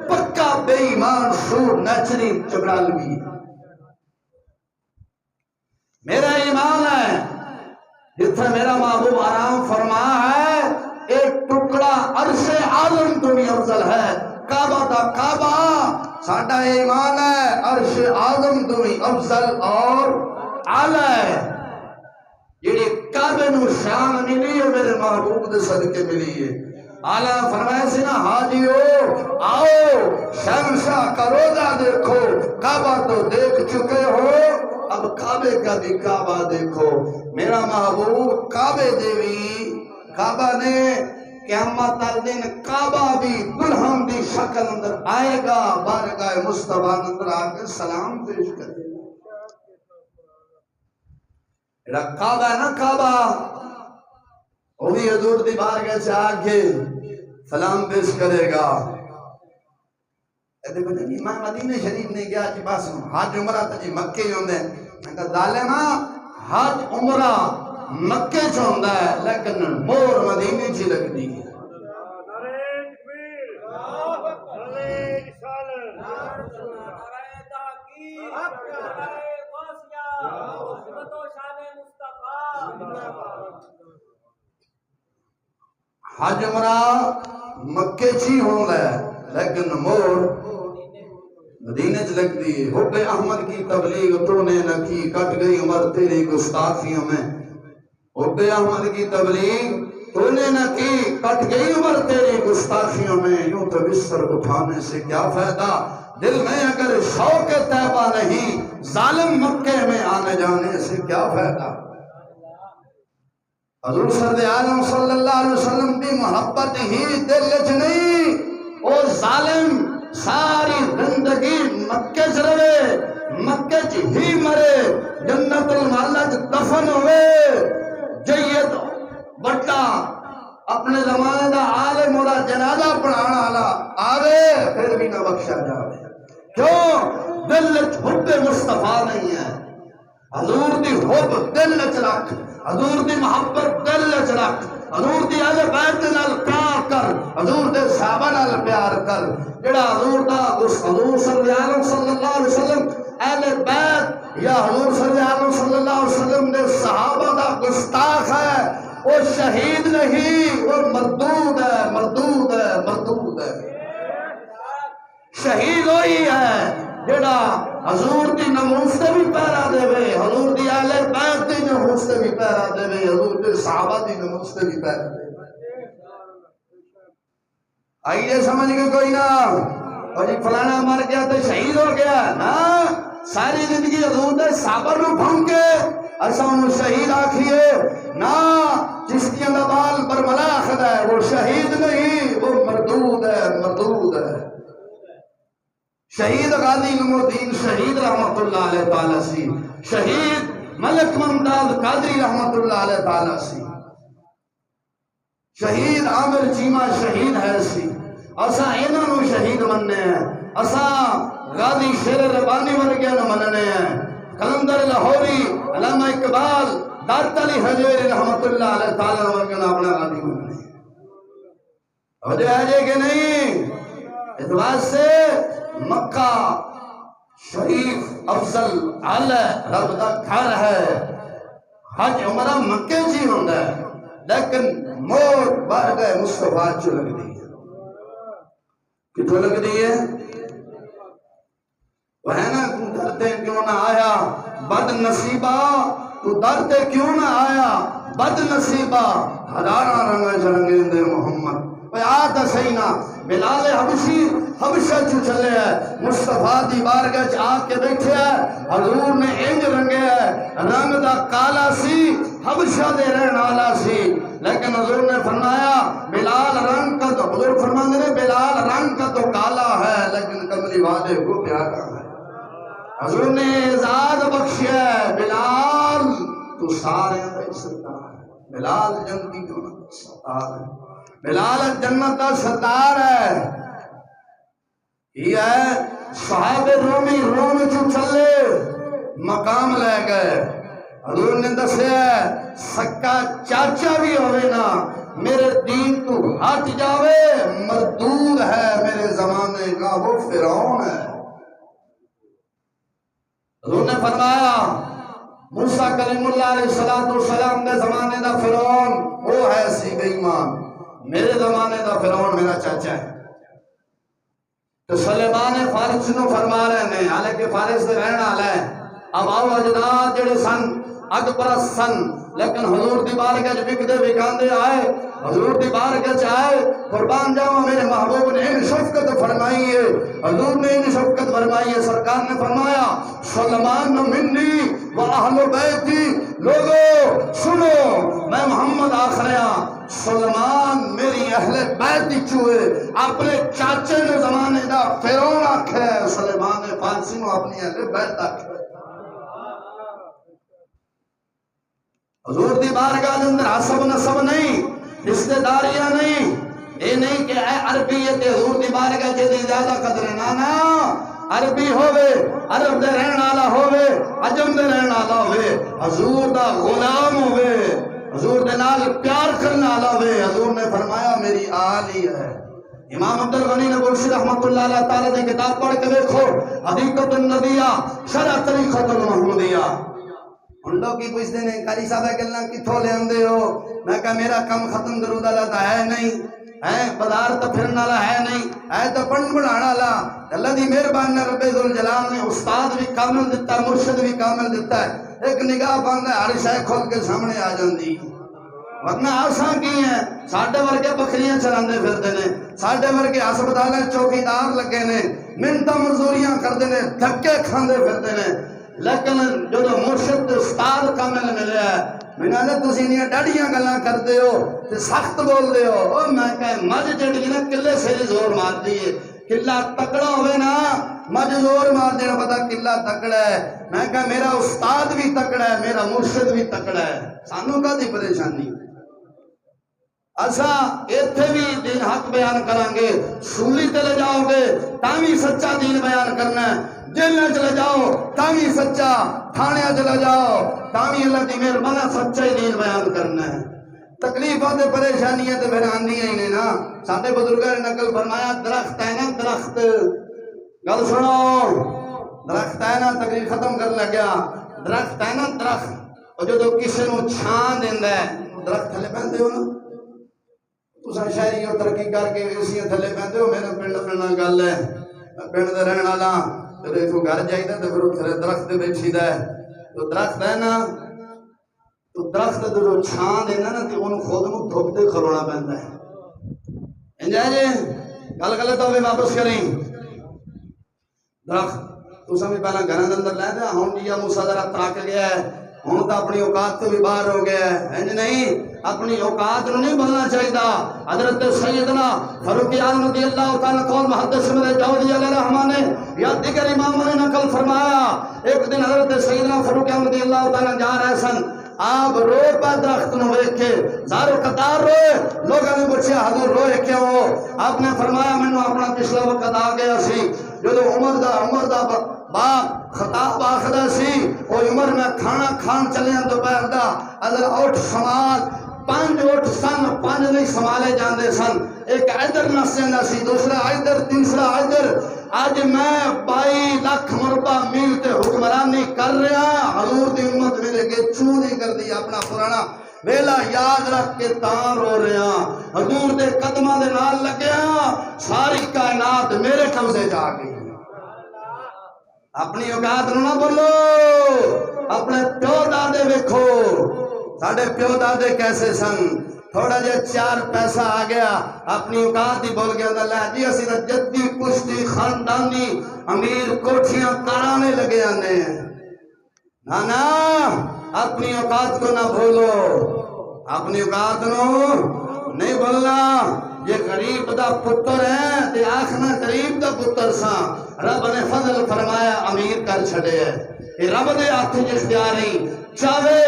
B: پکا بے ایمان شور نیچری چبرال بھی۔ میرا ایمان ہے جتھے میرا محبوب آرام فرما ہے، ایک ٹکڑا عرش عالم تو بھی افضل ہے، کعبہ دا کعبہ ساڈا ایمان ہے، عرش اعظم تو بھی افضل اور اعلیٰ ہے۔ جیڑی کعبے نو شان ملی ہے میرے محبوب دے صدقے ملی ہے۔ آلہ فرمائے سے نا حاجیو آؤ شہنشاہ کا روزہ دیکھو، کعبہ تو دیکھ چکے ہو، اب کعبے کا بھی کعبہ دیکھو۔ میرا محبوب کعبے دیوی کعبہ نے قیامت دن کعبہ بھی دلہن دی شکل اندر آئے گا، بارگاہ مصطفیٰ اندر آ کے سلام پیش کرے گا۔ ایڈا کعبہ ہے نا کعبہ، وہ بھی حضور دی بارگاہ سے آ کے سلام پیش کرے گا۔ دیکھو جی میں مدینہ شریف نے گیا کہ بس حج عمرہ تو جی مکے ہی ہوندے ہیں۔ میں کہا ظالمہ حج عمرہ مکے چ ہوندا ہے لیکن مور مدینے چ لگدی ہے۔ حج عمرہ مکے چ ہی ہوندا ہے لیکن مور مدینہ چ لگتی ہے۔ حب احمد کی تبلیغ تو نے نہ کی، کٹ گئی عمر تیری گستاخیوں میں۔ حب احمد کی تبلیغ تو نے نہ کی، کٹ گئی عمر تیری گستاخیوں میں۔ یوں تو بستر اٹھانے سے کیا فائدہ، دل میں اگر شوق طیبہ نہیں، ظالم مکے میں آنے جانے سے کیا فائدہ۔ حضور صلی اللہ علیہ وسلم کی محبت ہی دل وچ نہیں، اور ظالم ساری زندگی مکے چ رہے، مکے چ ہی مرے، جنت المعلا چ دفن ہوئے۔ جید بڑا اپنے زمانے دا عالم اور جنازہ پڑھانا والا آوے پھر بھی نہ بخشا جاوے، کیوں؟ دل وچ حب مصطفیٰ نہیں ہے۔ حضور دی حب دل وچ رکھ، حضور دی محبت دل وچ رکھ، حضور دی اہل بیت نال پیار کر، حضور دے صحابہ نال پیار کر۔ جڑا حضور دا حضور صلی اللہ علیہ وسلم اہل بیت یا حضور صلی اللہ علیہ وسلم دے صحابہ دا گستاخ ہے، وہ شہید نہیں، وہ مردود ہے، مردود ہے، مردود ہے۔ شہید وہی ہے جڑا حضور دی نموز سے بھی پیرا دے وے، حضور دی اہل بیت دی نموز سے بھی پیرا دے وے، حضور دی صحابہ دی نموز سے بھی پیرا دے وے۔ آئیے سمجھ کے کوئی نہ اور جی فلانا مر گیا تو شہید ہو گیا نا، ساری زندگی حضور دے صحابہ نو بھونکے ایسا انہوں شہید آکھیے نا، چشتیاں دا بال برملا خد ہے، وہ شہید نہیں، وہ مردود ہے، مردود ہے۔ شہید غازی نمودین شہید رحمت اللہ علیہ تعالیٰ سی، شہید ملک ممداد قادری رحمت اللہ علیہ تعالیٰ سی، شہید عامر چیمہ شہید ہے سی۔ اسا انہوں نے شہید مننے ہیں، اسا غازی شیر ربانی ورگے نہ مننے ہیں، قلندر لاہوری، علامہ اقبال، دارت علی حجویری رحمت اللہ علیہ تعالیٰ ورگے نہ اپنا غازی مننے ہیں۔ وجہ ہے کہ نہیں، اس بات سے مکہ شریف افضل اعلی رب دا گھر ہے۔ حج عمرہ مکے جی ہوندا ہے لیکن مور بارگاہ مصطفیٰ چ لگ دی ہے۔ کتوں لگ دی ہے؟ وہ ہے نا تو ڈرتے کیوں نہ آیا بد نصیبہ، تو ڈرتے کیوں نہ آیا بد نصیبہ، ہزاراں رنگاں چرنگیں دے محمد۔ آتا سینا بلال حبشی حبشہ چو چلے ہے، مصطفیٰ دی بارگاہ چ آ کے بیٹھے ہے، حضور نے انج رنگے ہے، رنگ دا کالا سی، حبشہ دے رہن والا سی، لیکن حضور نے فرمایا بلال رنگ کا تو، حضور فرماندے نے بلال رنگ کا تو کالا ہے لیکن کملی والے کو پیارا ہے۔ حضور نے اعزاز بخشیا ہے، بلال تو سارے دا سردار ہے، بلال جنتی جو سردار ہے، بلال جنت کا سردار ہے۔ یہ ہے صحابہ رومی روم چو چلے مقام لے گئے، حضور نے دسے ہے سکا چاچا بھی ہوئے نا میرے دین تو ہٹ جاوے مردود ہے، میرے زمانے کا وہ فرعون ہے۔ حضور نے فرمایا موسیٰ کلیم اللہ علیہ السلام دے زمانے دا فرعون وہ ہے سی بے ایمان، میرے زمانے دا فرعون میرا چاچا ہے۔ تو سلیمان فارس نو فرما رہے ہیں، حالانکہ فارس سے رہنا ہے، اب آؤ اجداد جڑے سن اگ پرست سن، لیکن حضور دی بارگاہ وچ وکدے وکاندے آئے، حضور دی بارگاہ چاہے قربان جاؤں میرے محبوب نے ان شفقت فرمائی ہے، حضور نے ان شفقت فرمائی ہے، سرکار نے فرمایا سلمان منی و اہل بیتی، لوگو سنو میں محمد آخریا سلمان میری اہل بیت چوئے، اپنے چاچے نے زمانے دا فیرون آکھے سلمان فارسی نو اپنی اہل بیت آکھے۔ حضور دی بارگاہ دے اندر حسب نسب نہیں، رشتہ داریاں نہیں، اے نہیں کہ اے عربیت حضور دی بارگاہ جے زیادہ قدر نانا عربی ہوئے، عرب دے رہن والا ہوئے، عجم دے رہن والا ہوئے، حضور دا غلام ہوئے، حضور دے نال پیار کرنا والا ہوئے۔ حضور نے فرمایا میری آل ہی ہے۔ امام عبدالغنی نبلسی رحمت اللہ علیہ تعالیٰ دی کتاب پڑھ کے دیکھو، حدیقۃ النبیہ شرح طریقۃ المحمودیہ۔ ان لوگ کی پوچھتے ہیں قاری صاحب گلنا کتھوں لے آندے ہو؟ میں کہا میرا کم ختم درود اللہ تا ہے نہیں، ہے بازار تو پھرن والا ہے نہیں، ہے تو پڑھن پڑھانا والا۔ اللہ دی مہربانی نے رب ذوالجلال نے استاد بھی کامل دیتا ہے، مرشد بھی کامل دیتا ہے، ایک نگاہ بند ہے ہر شے کھول کے سامنے آ جاندی، ورنہ آسان کی ہے ساڈے ورگے بکریاں چلاندے پھردے نے، ساڈے ورگے ہسپتالاں چوکیدار لگے نے، منتاں مزدوریاں کردے نے، دھکے کھاندے پھردے نے، لیکن جو مرشد استاد کامل ملے ہے میں نے تسی انیاں ڈاڑیاں گلاں کردے ہو تے سخت بول دے ہو۔ او میں کہے مجھ جڑی نا کلے سے زور مار دیے، کلا تکڑا ہوئے نا مجھ زور مار دینا پتا کلا تکڑا ہے۔ میں کہا میرا استاد بھی تکڑا ہے، میرا مرشد بھی تکڑا ہے، سانوں کا دی پریشانی؟ اسا ایتھے بھی دین حق بیان کریں گے، سولی تے لے جاؤ گے تاوی سچا دین بیان کرنا ہے، جیلیں چلے جاؤ تاوی سچا، تھانے چلے جاؤ تاوی اللہ دی مہربانی سچا ہی دین بیان کرنا ہے۔ تکلیفاں تے پریشانیاں تے پھر آندیاں ہی نے نا۔ ساڈے بزرگاں نے نقل فرمایا درخت ہے نا درخت، گل سنو درخت ہے نا، تقریر ختم کر لگیا، درخت ہے نا درخت، اور جدو کسی نو چھان دیندا ہے درخت تھلے پہندے ہو نا، تساں شہری ہو ترقی کر کے اسی تھلے پہندے ہو۔ میرے پنڈ پنڈ گل ہے، پنڈ دے رہن والا جدو اتوں گھر جائیدا تے پھر تھلے درخت تے بیٹھیدا ہے، تو درخت ہے نا، تو درخت جدو چھان دینا نا تو انہوں خود نو دھوپ تے کھلونا پیندا ہے۔ انجائے جی گل غلط ہوئے واپس کریں۔ درخت تساں بھی پہلا گھراں دے اندر لے دے، ہن جی موسیٰ ذرا ترک گیا ہے، ہن تو اپنی اوقات تو بھی باہر ہو گیا ہے، انج نہیں اپنی اوقات نو نہیں بولنا چاہیے۔ حضرت سیدنا فاروق اعظم رضی اللہ تعالیٰ قول محدث میں جوزی علیہ الرحمٰن نے یا دیگر اماموں نے نقل فرمایا، ایک دن حضرت سیدنا فاروق اعظم رضی اللہ تعالیٰ جا رہے سن، آپ رو پا درخت نو دیکھ کے زارو قطار روئے، لوگوں نے پوچھا حضور روئے کیوں ہو؟ آپ نے فرمایا میں نے اپنا پچھلا وقت آ گیا سی جو عمر دا باپ خطاب آخدا سی، وہ عمر میں کھانا کھان چلے دوپہر دا اگر اٹھ سمال 5 اٹھ سن، 5 نہیں سنبھالے جاندے سن، ایک ادھر نس جاندا سی، دوسرا ادھر، تیسرا ادھر۔ اج میں 22 لاکھ مربع میل تے حکمرانی کر رہا، حضور دی امت میرے کے چوں نہیں کر دی، اپنا پرانا ویلا یاد رکھ کے تاں رو رہا، حضور دے قدماں دے نال لگیا، ساری کائنات میرے قبضے جا گئی۔ اپنی اوقات نہ بولو، اپنے پیو دادے ویکھو، ساڈے پیو دادے کیسے سن، تھوڑا جا 4 پیسہ آ گیا اپنی اوقات ہی بول گیا اللہ جی اسی دا جدی پشتی خاندانی امیر کوٹھیاں کرانے لگے آنے ہیں۔ نا اپنی اوقات کو نہ بھولو، اپنی اوقات نو نہیں بولنا۔ یہ غریب دا پتر ہے تے آخنا غریب دا پتر سا، رب نے فضل فرمایا امیر کر چھڑے ہے، یہ رب دے ہاتھ اختیار نہیں، چاہے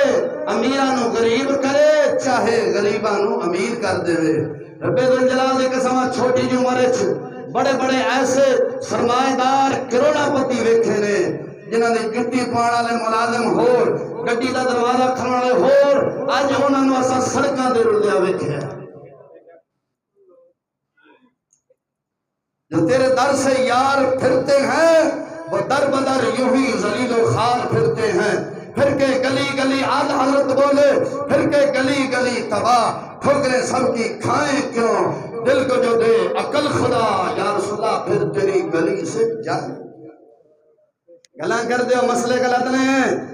B: امیرانو غریب کرے چاہے غریبانو امیر کر دے۔ رب ذوالجلال دے قسم چھوٹی جی عمر وچ بڑے بڑے ایسے سرمایہ دار کروڑا پتی ویکھے نے جنہاں دی جُتی پاؤن والے ملازم ہور، گڈی دا دروازہ کھلن والے ہور، اج انہاں نوں اساں سڑکاں تے رلدیا ویکھیا۔ جو تیرے در سے یار پھرتے ہیں وہ در بدر یوں ہی ذلیل و خوار پھرتے ہیں، پھر کے گلی گلی آل حضرت بولے، پھر کے گلی گلی تباہ، ٹھوکریں سب کی کھائیں کیوں، دل کو جو دے عقل خدا یا رسول اللہ پھر تیری گلی سے جائے۔ گلاں کر دیو مسئلے غلط نے،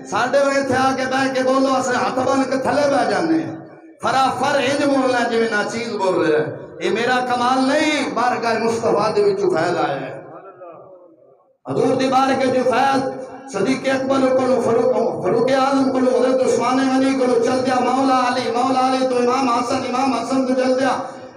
B: ساڈے وے تھے آ کے بہ کے بولو اسے ہاتھ بن کے تھلے بہ جانے، فرافر انج بولنا جی نا چیز بول رہا ہے. یہ میرا کمال نہیں، بارگاہ مصطفیٰ دے وچوں فیض آیا ہے. حضور دی بارگاہ جو فیض صدیق اکبر کو فاروق اعظم کو حضرت عثمان غنی کو چل دیا مولا علی تو امام حسن تو چل دیا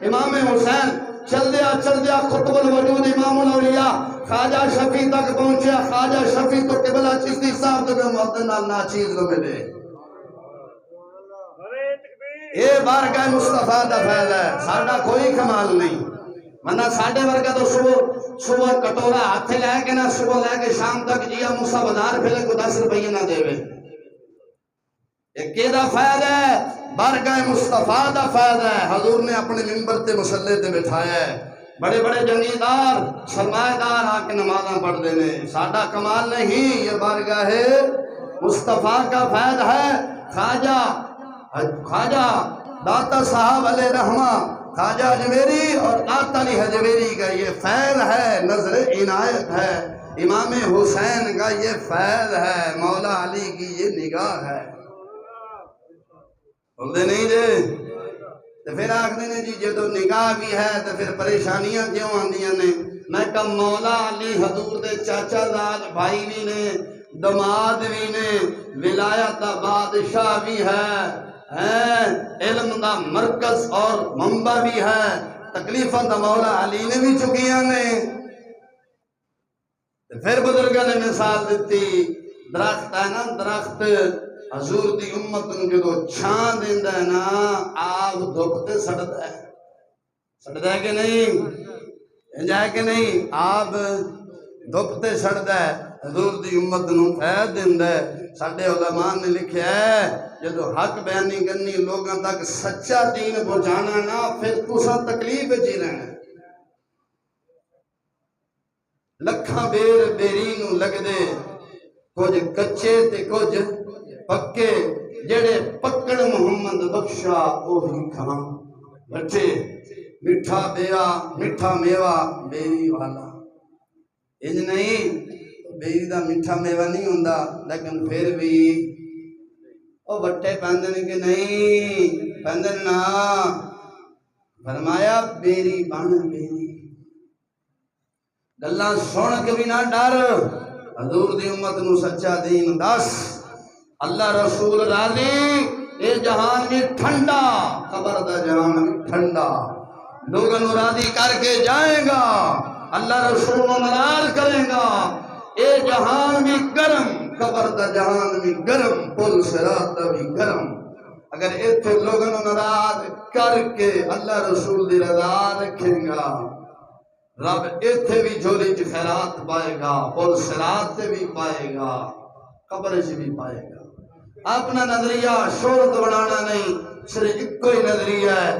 B: امام حسین چل دیا قطب الوجود امام الاولیاء خواجہ شفیع تک پہنچیا. خواجہ شفیع تو قبلہ چشتی صاحب تک محمد ناچیز کو ملے. یہ بارگاہ مصطفیٰ دا فیض ہے، ساڈا کوئی کمال نہیں. منہ ساڈے ورگا تو صبح کٹورا ہاتھ لے کے نہ صبح لے کے شام تک جیا موسیٰ بازار پھلے کو 10 روپیے نہ دے. یہ کیدا فیض ہے؟ بارگاہ مصطفیٰ دا فیض ہے. حضور نے اپنے منبر تے مصلی تے بٹھایا ہے. بڑے بڑے جنگیدار سرمایہ دار آ کے نمازاں پڑھ دینے. ساڈا کمال نہیں، یہ بارگاہ مصطفیٰ کا فیض ہے. خواجہ داتا صاحب علیہ رحمہ خواجہ اجمیری اور داتا علی حجویری کا یہ فیض ہے، نظر عنایت ہے. امام حسین کا یہ فیض ہے، مولا علی کی یہ نگاہ ہے. بولتے نہیں جی؟ تو پھر آخر نے جی جدو نگاہ بھی ہے تو پھر پریشانیاں کیوں آندیاں نے؟ میں کہا مولا علی حضور دے چاچا زاد بھائی بھی نے، دماد بھی نے، ولایت دا بادشاہ بھی ہے، علم دا مرکز اور منبع بھی ہے. تکلیفاں دا مولا علی نے بھی چکیاں نے. پھر بزرگاں نے مثال دیتی، درخت ہے نا، درخت حضور دی امت نوں جدو چھاں دیندا ہے نا، آپ دھوپ تے سڑدا ہے کہ نہیں؟ انجائے کہ نہیں؟ آپ دھوپ تے سڑدا ہے، حضور دی امت نوں فیض دیندا ہے. ساڈے علماء نے لکھیا ہے جدو حق بیانی کرنی لوگاں تک سچا دین پہنچانا نا، پھر تساں تکلیف وچ ہی رہنا. لکھاں بیر بیری نوں لگدے، کچھ کچے تے کچھ پکے. جڑے پکڑ محمد بخشا اوہی کھان بچے. میٹھا میوہ بیری والا. انج نہیں بیری دا میٹھا میوہ نہیں ہوندا، لیکن پھر بھی او بٹے پہندن کہ نہیں پہندن نا. فرمایا بیری بن بیری. گلاں سن کے بھی نہ ڈر، حضور دی امت نو سچا دین دس. اللہ رسول راضی، اے جہان بھی ٹھنڈا، قبر دا جہان بھی ٹھنڈا. لوگوں نو راضی کر کے جائے گا، اللہ رسول کو ناراض کرے گا. اے جہان بھی گرم، قبر دا جہان بھی گرم، پل صراط دا بھی گرم. اگر ایتھے لوگوں نو ناراض کر کے اللہ رسول دی رضا رکھے گا، رب ایتھے بھی جھولی چ خیرات پائے گا، پل صراط تے بھی پائے گا، قبر چ بھی پائے گا. اپنا نظریہ شہرت بنانا نہیں، صرف ایک کوئی نظریہ ہے.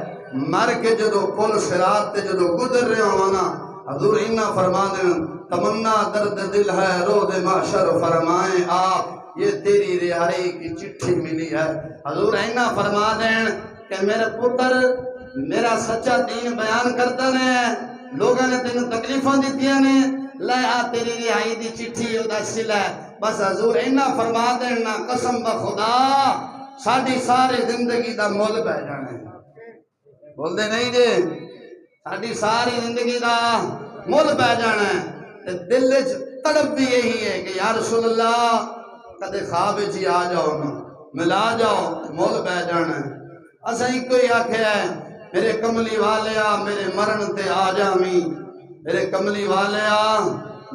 B: مر کے جدو پل صراط تے جدو گزر رہے ہونا، حضور اینا فرما دیں، تمنا درد دل ہے روز محشر فرمائیں آپ، یہ تیری رہائی کی چٹھی ملی ہے. حضور اینا فرما دیں کہ میرے پتر میرا سچا دین بیان کرتا رہے، لوگوں نے تینوں تکلیفاں دیتیاں نے، لے آ تیری رہائی دی چٹھی او سلا ہے. بس حضور اینا فرما دینا، قسم بخدا ساڈی ساری زندگی دا مول پہ جانا ہے. بول دے نہیں جی؟ ساڈی ساری زندگی دا مول پہ جانا ہے. دل وچ تڑپ بھی یہی ہے کہ یا رسول اللہ کدے خواب جی آ جاؤ نا، ملا جاؤ، مول پہ جانا ہے. اساں ایک کوئی آکھیا ہے، میرے کملی والیا میرے مرن تے آ جاویں، میرے کملی والیا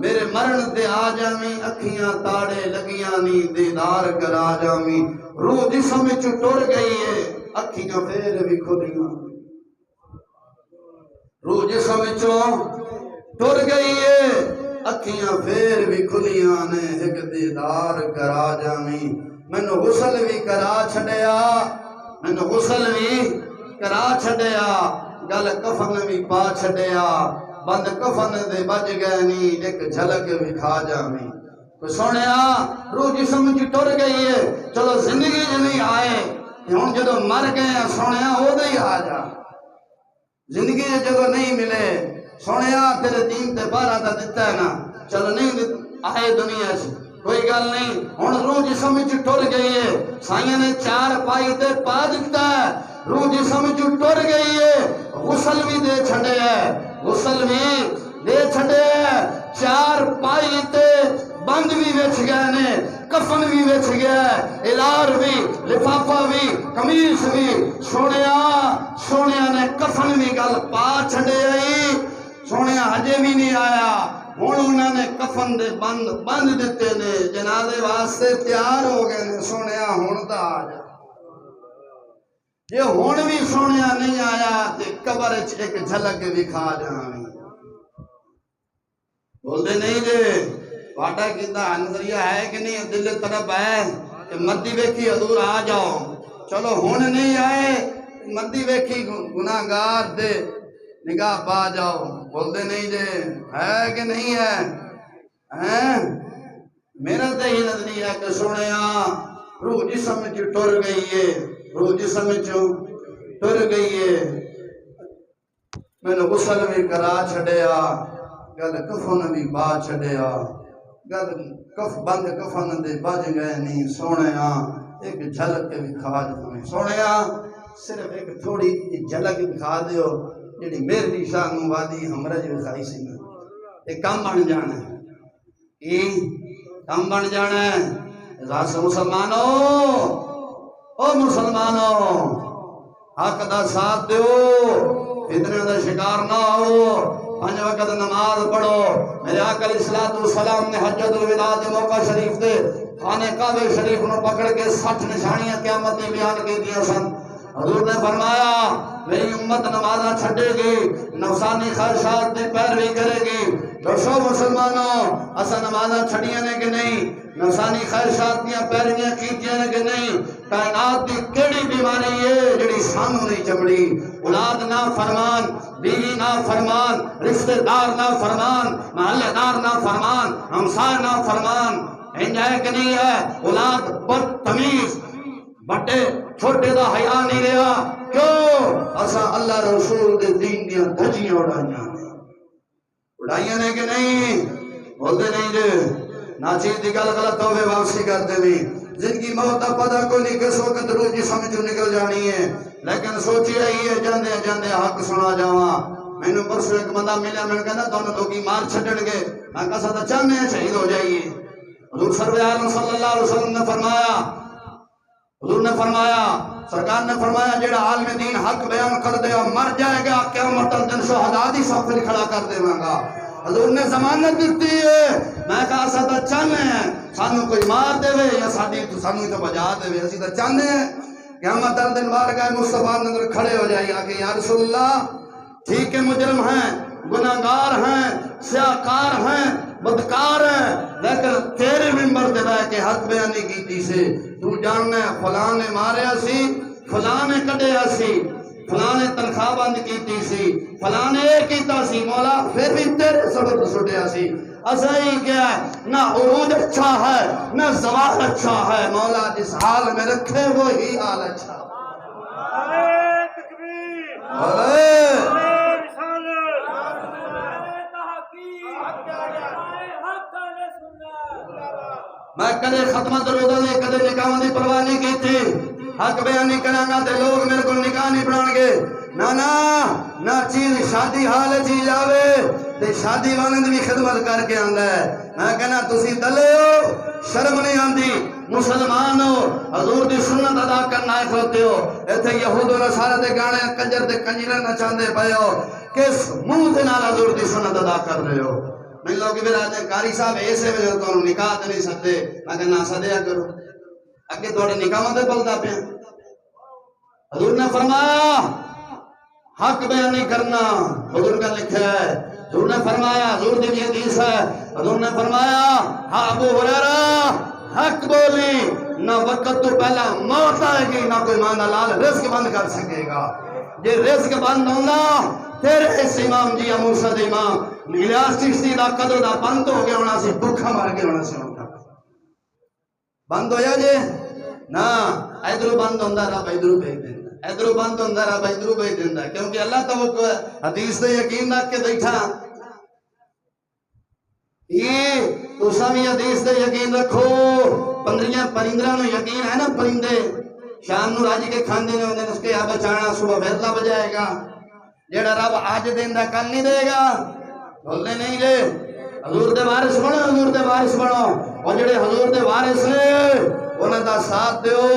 B: میرے مرن تے آ جاویں، اکھیاں تاڑے لگیاں نی دیدار کرا جاویں. روح جسم وچ ٹر گئی ہے، اکھیاں پھر بھی کھلیاں. روح جسم وچوں ٹر گئی ہے، اکھیاں پھر بھی کھلیاں نے، ایک دیدار کرا جاویں. مینوں غسل بھی کرا چھڈیا، مینوں غسل بھی کرا چھڈیا، گل کفن بھی پا چھڈیا، بند کفن دے بج گئے نی، ایک جھلک بھی کھا جاویں. تو سنیا روح جسم وچ ٹر گئی ہے، چلو زندگی جو نہیں آئے ہن جدو مر گئے سنیا اودے ہی آ جا. زندگی جدو نہیں ملے سنیا تیرے دین تے پارا تا دتا ہے نا، چلو نہیں آئے دنیا سے کوئی گل نہیں. ہن روح جسم وچ ٹر گئی ہے، سائیاں نے چار پائی تے پا دتا ہے، روح جسم جو ٹر گئی ہے، غسل بھی دے چھڑے ہے، غسل بھی دے چھڑے ہے، چار پائی تے بند بھی وچ گئے نے، کفن بھی وچ گیا ہے، الار بھی، لفافہ بھی، قمیص بھی، سونیا نے کفن بھی گل پا چھڑے آئی، سونیا ہجے بھی نہیں آیا، ہون انہوں نے کفن دے بند دیتے نے، جنازے واسطے تیار ہو گئے نے، سونیا ہون دا آ جا یہ ہون بھی سونیا نہیں آیا تے قبر ایک جھلک بھی کھا جانی بول دے نہیں دے واٹا کیتا نظریہ ہے کہ نہیں دل طرف ہے کہ مدی ویکھی حضور آ جاؤ چلو ہون نہیں آئے مدی ویکھی گناہگار دے نگاہ پا جاؤ بول دے نہیں دے ہے کہ نہیں ہے میرا تے ہی نظریہ کہ سونیا روح جسم میں ٹر گئی ہے روح جسم میں ٹر گئی ہے میں نے غسل بھی کرا چھڑیا گل کفن بھی با چھڑیا گل بند کفن دے بج گئے نہیں سونیا ایک جھلک بھی کھا جائیں سونیا صرف ایک تھوڑی جھلک بھی کھا دیو جیڑی میری شان وادی ہمرا جو خائی سی ایک کام بن جانا ہے کام بن جانا ہے راس مسلمانوں او مسلمانوں حق دا ساتھ دیو فتنے دا شکار نہ ہو 5 وقت نماز پڑھو میرے آقا علیہ السلام نے حجت الوداع دے موقع شریف دے خانہ کعبہ شریف نو پکڑ کے 60 نشانیاں قیامت دی بیان کی دیا سن حضور نے فرمایا میری امت نمازہ چھڑے گی نفسانی خواہشات نے پیروی کرے گی دوشو مسلمانوں اسا نمازہ چھڑیاں نے کہ نہیں نفسانی خواہشات نے پیرویاں کیتیاں نے کہ نہیں کائنات کی کیڑی بیماری ہے جڑی سانو نہیں چمڑی اولاد نہ فرمان بیوی نہ فرمان رشتہ دار نہ فرمان محلے دار نہ فرمان ہمسائے نہ فرمان انجائے کہ نہیں ہے اولاد بدتمیز بڑے چھوٹے دا حیا نہیں رہا کیوں اسا اللہ رسول دے دین دیاں دھجیاں اڑائیاں نے کہ نہیں بولتے نہیں دے ناچیز دی گل غلط ہوئے واپسی کرتے بھی جن کی موت پتہ کو نہیں کس وقت روح جسم جو نکل جانی ہے لیکن سوچی رہی ہے جاندے حق سنا جاواں میں نے پرسوں ایک بندہ ملیا میں نے کہنا دونوں لوگی مار چھڑن گے میں کہا ساتھ چاہنے ہیں شہید ہو جائیے حضور سرور عالم صلی اللہ علیہ وسلم نے فرمایا حضور نے فرمایا سرکار نے فرمایا جیڑا عالم دین حق بیان کر دے اور مر جائے گا قیامت دن شہداء دی صف پہ کھڑا کر دے گا حضور نے ضمانت دیتی ہے میں کہا اسا تو چاہنے ہیں سانو کوئی مار دے وے یا سانو تو بجا دے وے اسی تو چاہنے ہیں قیامت دن بارگاہ مصطفیٰ نے اندر کھڑے ہو جائے آگے یا رسول اللہ ٹھیک ہے مجرم ہیں گناہگار ہیں سیاہکار ہیں بدکار ہیں لیکن تیرے ممبر دے رہے کہ حق بیانی کیتی سے تو جاننا ہے فلاں نے مارے سی فلاں نے کٹے سی فلاں نے تنخواہ بند کیتی سی فلاں نے ایک کیتا سی مولا پھر بھی تیرے سبب سٹیا سی ایسا ہی کیا ہے نہ عروج اچھا ہے نہ زوال اچھا ہے مولا جس حال میں رکھے وہی حال اچھا میں کدے ختمہ درودہ نے کدے نکاح دی پرواہ نہیں کی تھی حق بیان نہیں کرانگا تے لوگ میرے کو نکاح نہیں پڑھان گے نہ چیز شادی حال چی جاوے تے شادی والند بھی خدمت کر کے آندا ہے میں کہنا تسی دلے ہو شرم نہیں آندی مسلمان ہو حضور دی سنت ادا کرنا ہے کھلوتے ہو ایتھے یہود و نصارہ دے گانے کنجر تے کنجرہ نچاندے پئے ہو کس منہ دے نال حضور دی سنت ادا کر رہے ہو میں لوگ بھی راجے کاری صاحب ایسے میں جو تو نکاح دے نہیں سکتے میں کہنا صدیہ کرو اگے توڑے نکاح دے بلدا پہ حضور نے فرمایا حق بیان نہیں کرنا حضور کا لکھا ہے حضور نے فرمایا حضور دی حدیث ہے حضور نے فرمایا ہاں ابو ہریرہ حق بولی نہ وقت تو پہلا موت آئے گی نہ کوئی مانا لال رزق بند کر سکے گا یہ رزق بند ہونا تیرے اس امام جی مرشد امام الیاس چشتی دا قدر دا بند ہو گیا ہونا سی بھوکا مار کے ہونا سی ہوتا بند ہویا جے نا ادھرو بند ہوندہ رہا ادھرو بھیج دینا ادھرو بند ہوندہ رہا ادھرو بھیج دینا کیونکہ اللہ توقع ہے حدیث دے یقین رکھ کے بیٹھا یہ تو سمی حدیث دے یقین رکھو پندریاں پرندرہ نو یقین ہے نا پرندے شام نو راج کے کھاندے نے اس کے آ بچانا صبح پھر لب جائے گا جیڑا رب آج دیندا کل نہیں دے گا بولنے نہیں جے حضور دے وارث بنو حضور دے وارث بنو اور جڑے حضور دے وارث نے انہاں دا ساتھ دیو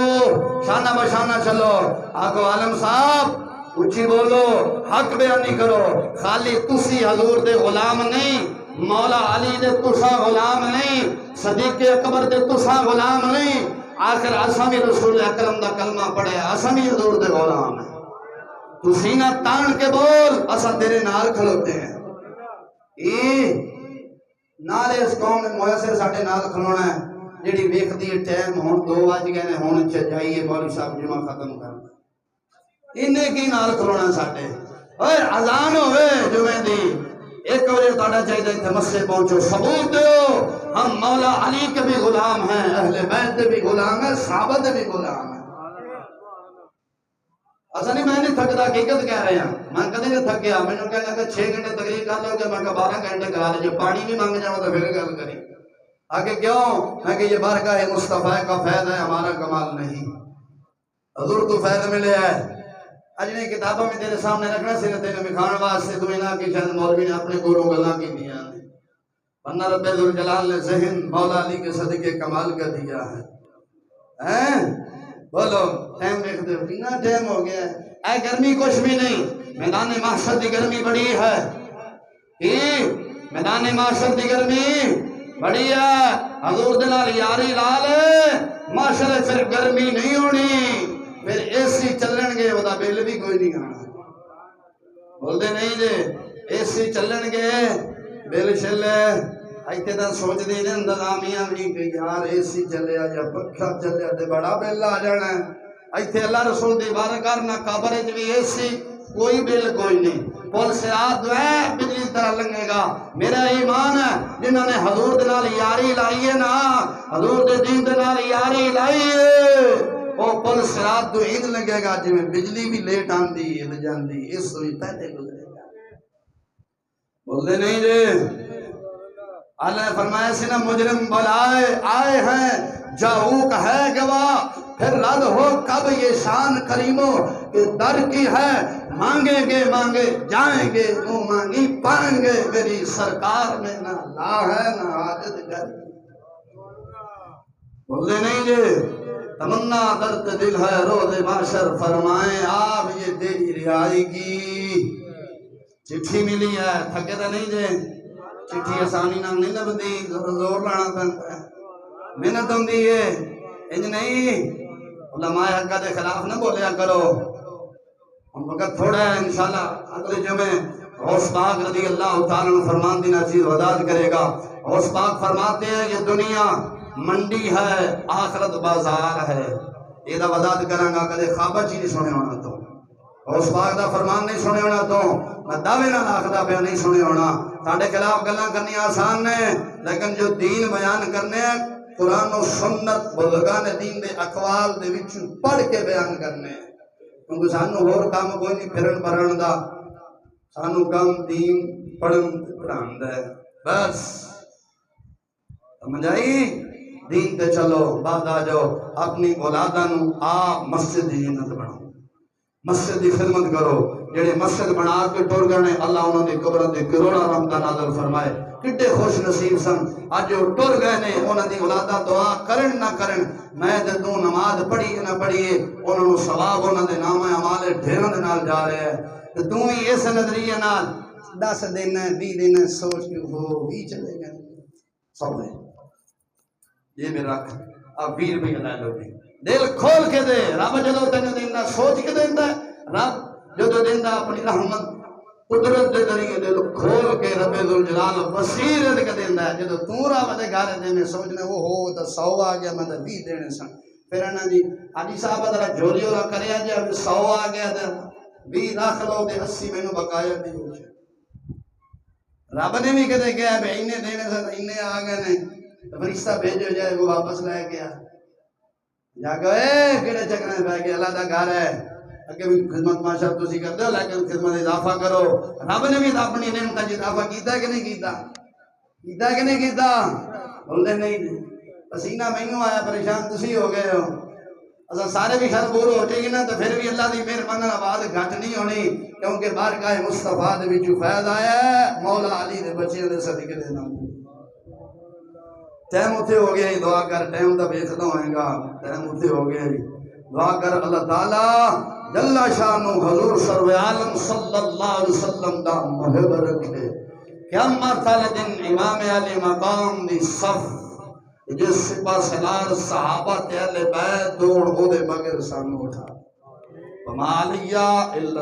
B: شانہ بشانہ چلو آگو عالم صاحب اچھی بولو حق بیانی کرو خالی تسی حضور دے غلام نہیں مولا علی دے تسا غلام نہیں صدیق اکبر دے تسا غلام نہیں آخر اسامی رسول اکرم دا کلمہ پڑھے اسامی حضور دے غلام ہیں تو سینہ تان کے بول اسا تیرے نال کھلوتے ہیں نالے اس قوم میں میسر ساڑھے نال کھلونا ہے جیڑی ویکھ دی ٹائم ہون 2 بج گئے نے ہون جائیے مولوی صاحب جمعہ ختم کرنا انہیں کی نال کھلونا ساڑھے اور اذان ہوئے جمعہ دی ایک بجے تاڑا چاہیے تھے مسجد پہنچو ثبوت دیو ہم مولا علی کے بھی غلام ہیں اہل بیت کے بھی غلام ہیں صحابہ کے بھی غلام ہیں اصلا نہیں میں نہیں تھکتا حقیقت کہہ رہے ہیں میں کدی نہیں تھکیا میں نے کہا کہ 6 گھنٹے تقریر کر لو کہ میں کہا 12 گھنٹے کرا لے جو پانی بھی مانگ جاؤں تو پھر گل کریں آگے کیوں میں کہ یہ بارگاہ مصطفیٰ کا فیض ہے ہمارا کمال نہیں حضور تو فیض ملے ہے اجنے کتابوں میں تیرے سامنے رکھنا سیرت نبی خان واسطے تو انہاں کی شاید مولوی نے اپنے گوروں گلاں کی دیا ہے ورنہ رب ذوالجلال نے ذہن مولا علی کے صدقے کمال کا دیا ہے بولو ٹائم دیکھ دو کتنا ٹائم ہو گیا ہے اے گرمی کچھ بھی نہیں میدان محشر کی گرمی بڑی ہے میدان محشر کی گرمی بڑی ہے حضور دلال یاری لالے محشر پھر گرمی نہیں ہونی پھر اے سی چلن گے وہ دا بل بھی کوئی نہیں آنا بول دے نہیں جے اے سی چلن گے بل شلے ایتے دا سوچ دی نے انتظامیہ بھی کہ یار اے سی چلے یا پکھا چلے تے بڑا بل آ جانا ہے ایتے اللہ رسول دی بارگاہ نہ قبر وچ اے سی کوئی بل کوئی نہیں پل صراط جو ہے بجلی طرح لنگے گا میرا ایمان ہے جنہوں نے حضور دے نال یاری لائیے نا حضور دے دین دے نال یاری لائیے وہ پل صراط تو عید لگے گا جی میں بجلی بھی لیٹ آندی ہے جاندی اس ہوئی پہلے گزرے گا بول دے نہیں جی اللہ نے فرمایا سی نا مجرم بلائے آئے ہیں جاؤک ہے گواہ پھر رد ہو کب یہ شان کریموں کہ در کی ہے مانگیں گے مانگے جائیں گے منہ مانگی پائیں گے میری سرکار میں نہ لا ہے نہ حاجت گر بولے نہیں جی تمنا درد دل ہے روز معاشر فرمائیں آپ یہ تیری رہائی کی چٹھی ملی ہے تھکے تو نہیں جی چٹھی آسانی نام نہیں لبدی زور لانا پہنتا ہے محنت ہوں دی ہے انج نہیں علماء حقہ دے خلاف نہ بولیا کرو ہم وقت تھوڑا ہے انشاءاللہ اگلے جمعے غوث پاک رضی اللہ تعالیٰ عنہ فرمان دینا چیز وداد کرے گا غوث پاک فرماتے ہیں یہ دنیا منڈی ہے آخرت بازار ہے یہ دا وداد کریں گا کدے خوابہ چی نہیں سنے ہونا تو غوث پاک دا فرمان نہیں سنے ہونا تو میں دعوے نہ لاکھدا پہ نہیں سنے ہونا ساڑھے خلاف گلاں کرنی آسان نے لیکن جو دین بیان کرنے ہیں قرآن و سنت بزرگان دین دے اقوال دے وچ پڑھ کے بیان کرنے ہیں کیونکہ سانو اور کام کوئی نہیں پھرن پرن دا سانو کام دین پڑھن پڑھان دا ہے بس سمجھ آئی دین تے چلو بعد آ جاؤ اپنی اولاداں نو آپ مسجد دی جنت بناؤ مسجد دی خدمت کرو جڑے مسجد بنا کے ٹر گئے اللہ انہوں نے قبروں دے کروڑا رحمتاں نازل فرمائے کتنے خوش نصیب سن اج جو ٹر گئے نے انہوں دی اولاداں دعا کرن نہ کرن میں تے تو نماز پڑھی نہ پڑھیے انہوں نے ثواب انہوں دے نام اعمال ڈھیروں دے نال جا رہے ہیں تے تو ہی اس نظریے نال 10 دن 20 دن سوچ کے ہو بھی چلے گئے سب نے یہ میرا اب 20 روپے لے لو دل کھول کے دے رب جدو تینوں دیندا سوچ کے دیندا رب جدو دیندا اپنی رحمت قدرت دے ذریعے دل کھول کے رب ذوالجلال بصیرت کے دیندا ہے جدو تو رب دے گھر دے میں سوچنے وہ ہو تو 100 آ گیا میں تو 20 دینے سن پھر انہاں جی حاجی صاحب ذرا جوری ہو کریا جی 100 آ گیا تے 20 رکھ لو تے 80 مینوں بقایا دیو رب نے بھی کدے کہا بھئی انہیں دینے سن انہیں آ گئے نے فرشتہ بھیجو جائے وہ واپس لے گیا جا کے کیڑے چکرے پہ گئے اللہ دا گھر ہے اگے بھی خدمت ماشاء اللہ تسی کرتے ہو لیکن خدمت اضافہ کرو رب نے بھی اپنی نعمت وچ اضافہ کیتا کہ نہیں کیتا کیتا کہ نہیں کیتا بولدے نہیں پسینہ مینوں آیا پریشان تسی ہو گئے ہو اصل سارے بھی خیر بور ہو جائے نا تو پھر بھی اللہ دی مہربانی آواز گھٹ نہیں ہونی کیونکہ بارگاہ مصطفیٰ دے وچ فیض آیا ہے مولا علی دے بچیاں دے صدقے دے نام ٹائم اتنے ہو گیا دعا کر ٹائم تو ویکھدا ہوئے گا ٹائم اتنے ہو گیا دعا کر اللہ تعالی جل شانہ حضور سرور عالم صلی اللہ علیہ وسلم دا محب رکھے قیامت والے دن امام علی مقام دی صف جس سپاہ سالار صحابہ تے اہل بیت دوڑ او دے بغیر سانو اٹھا وما علیہ الا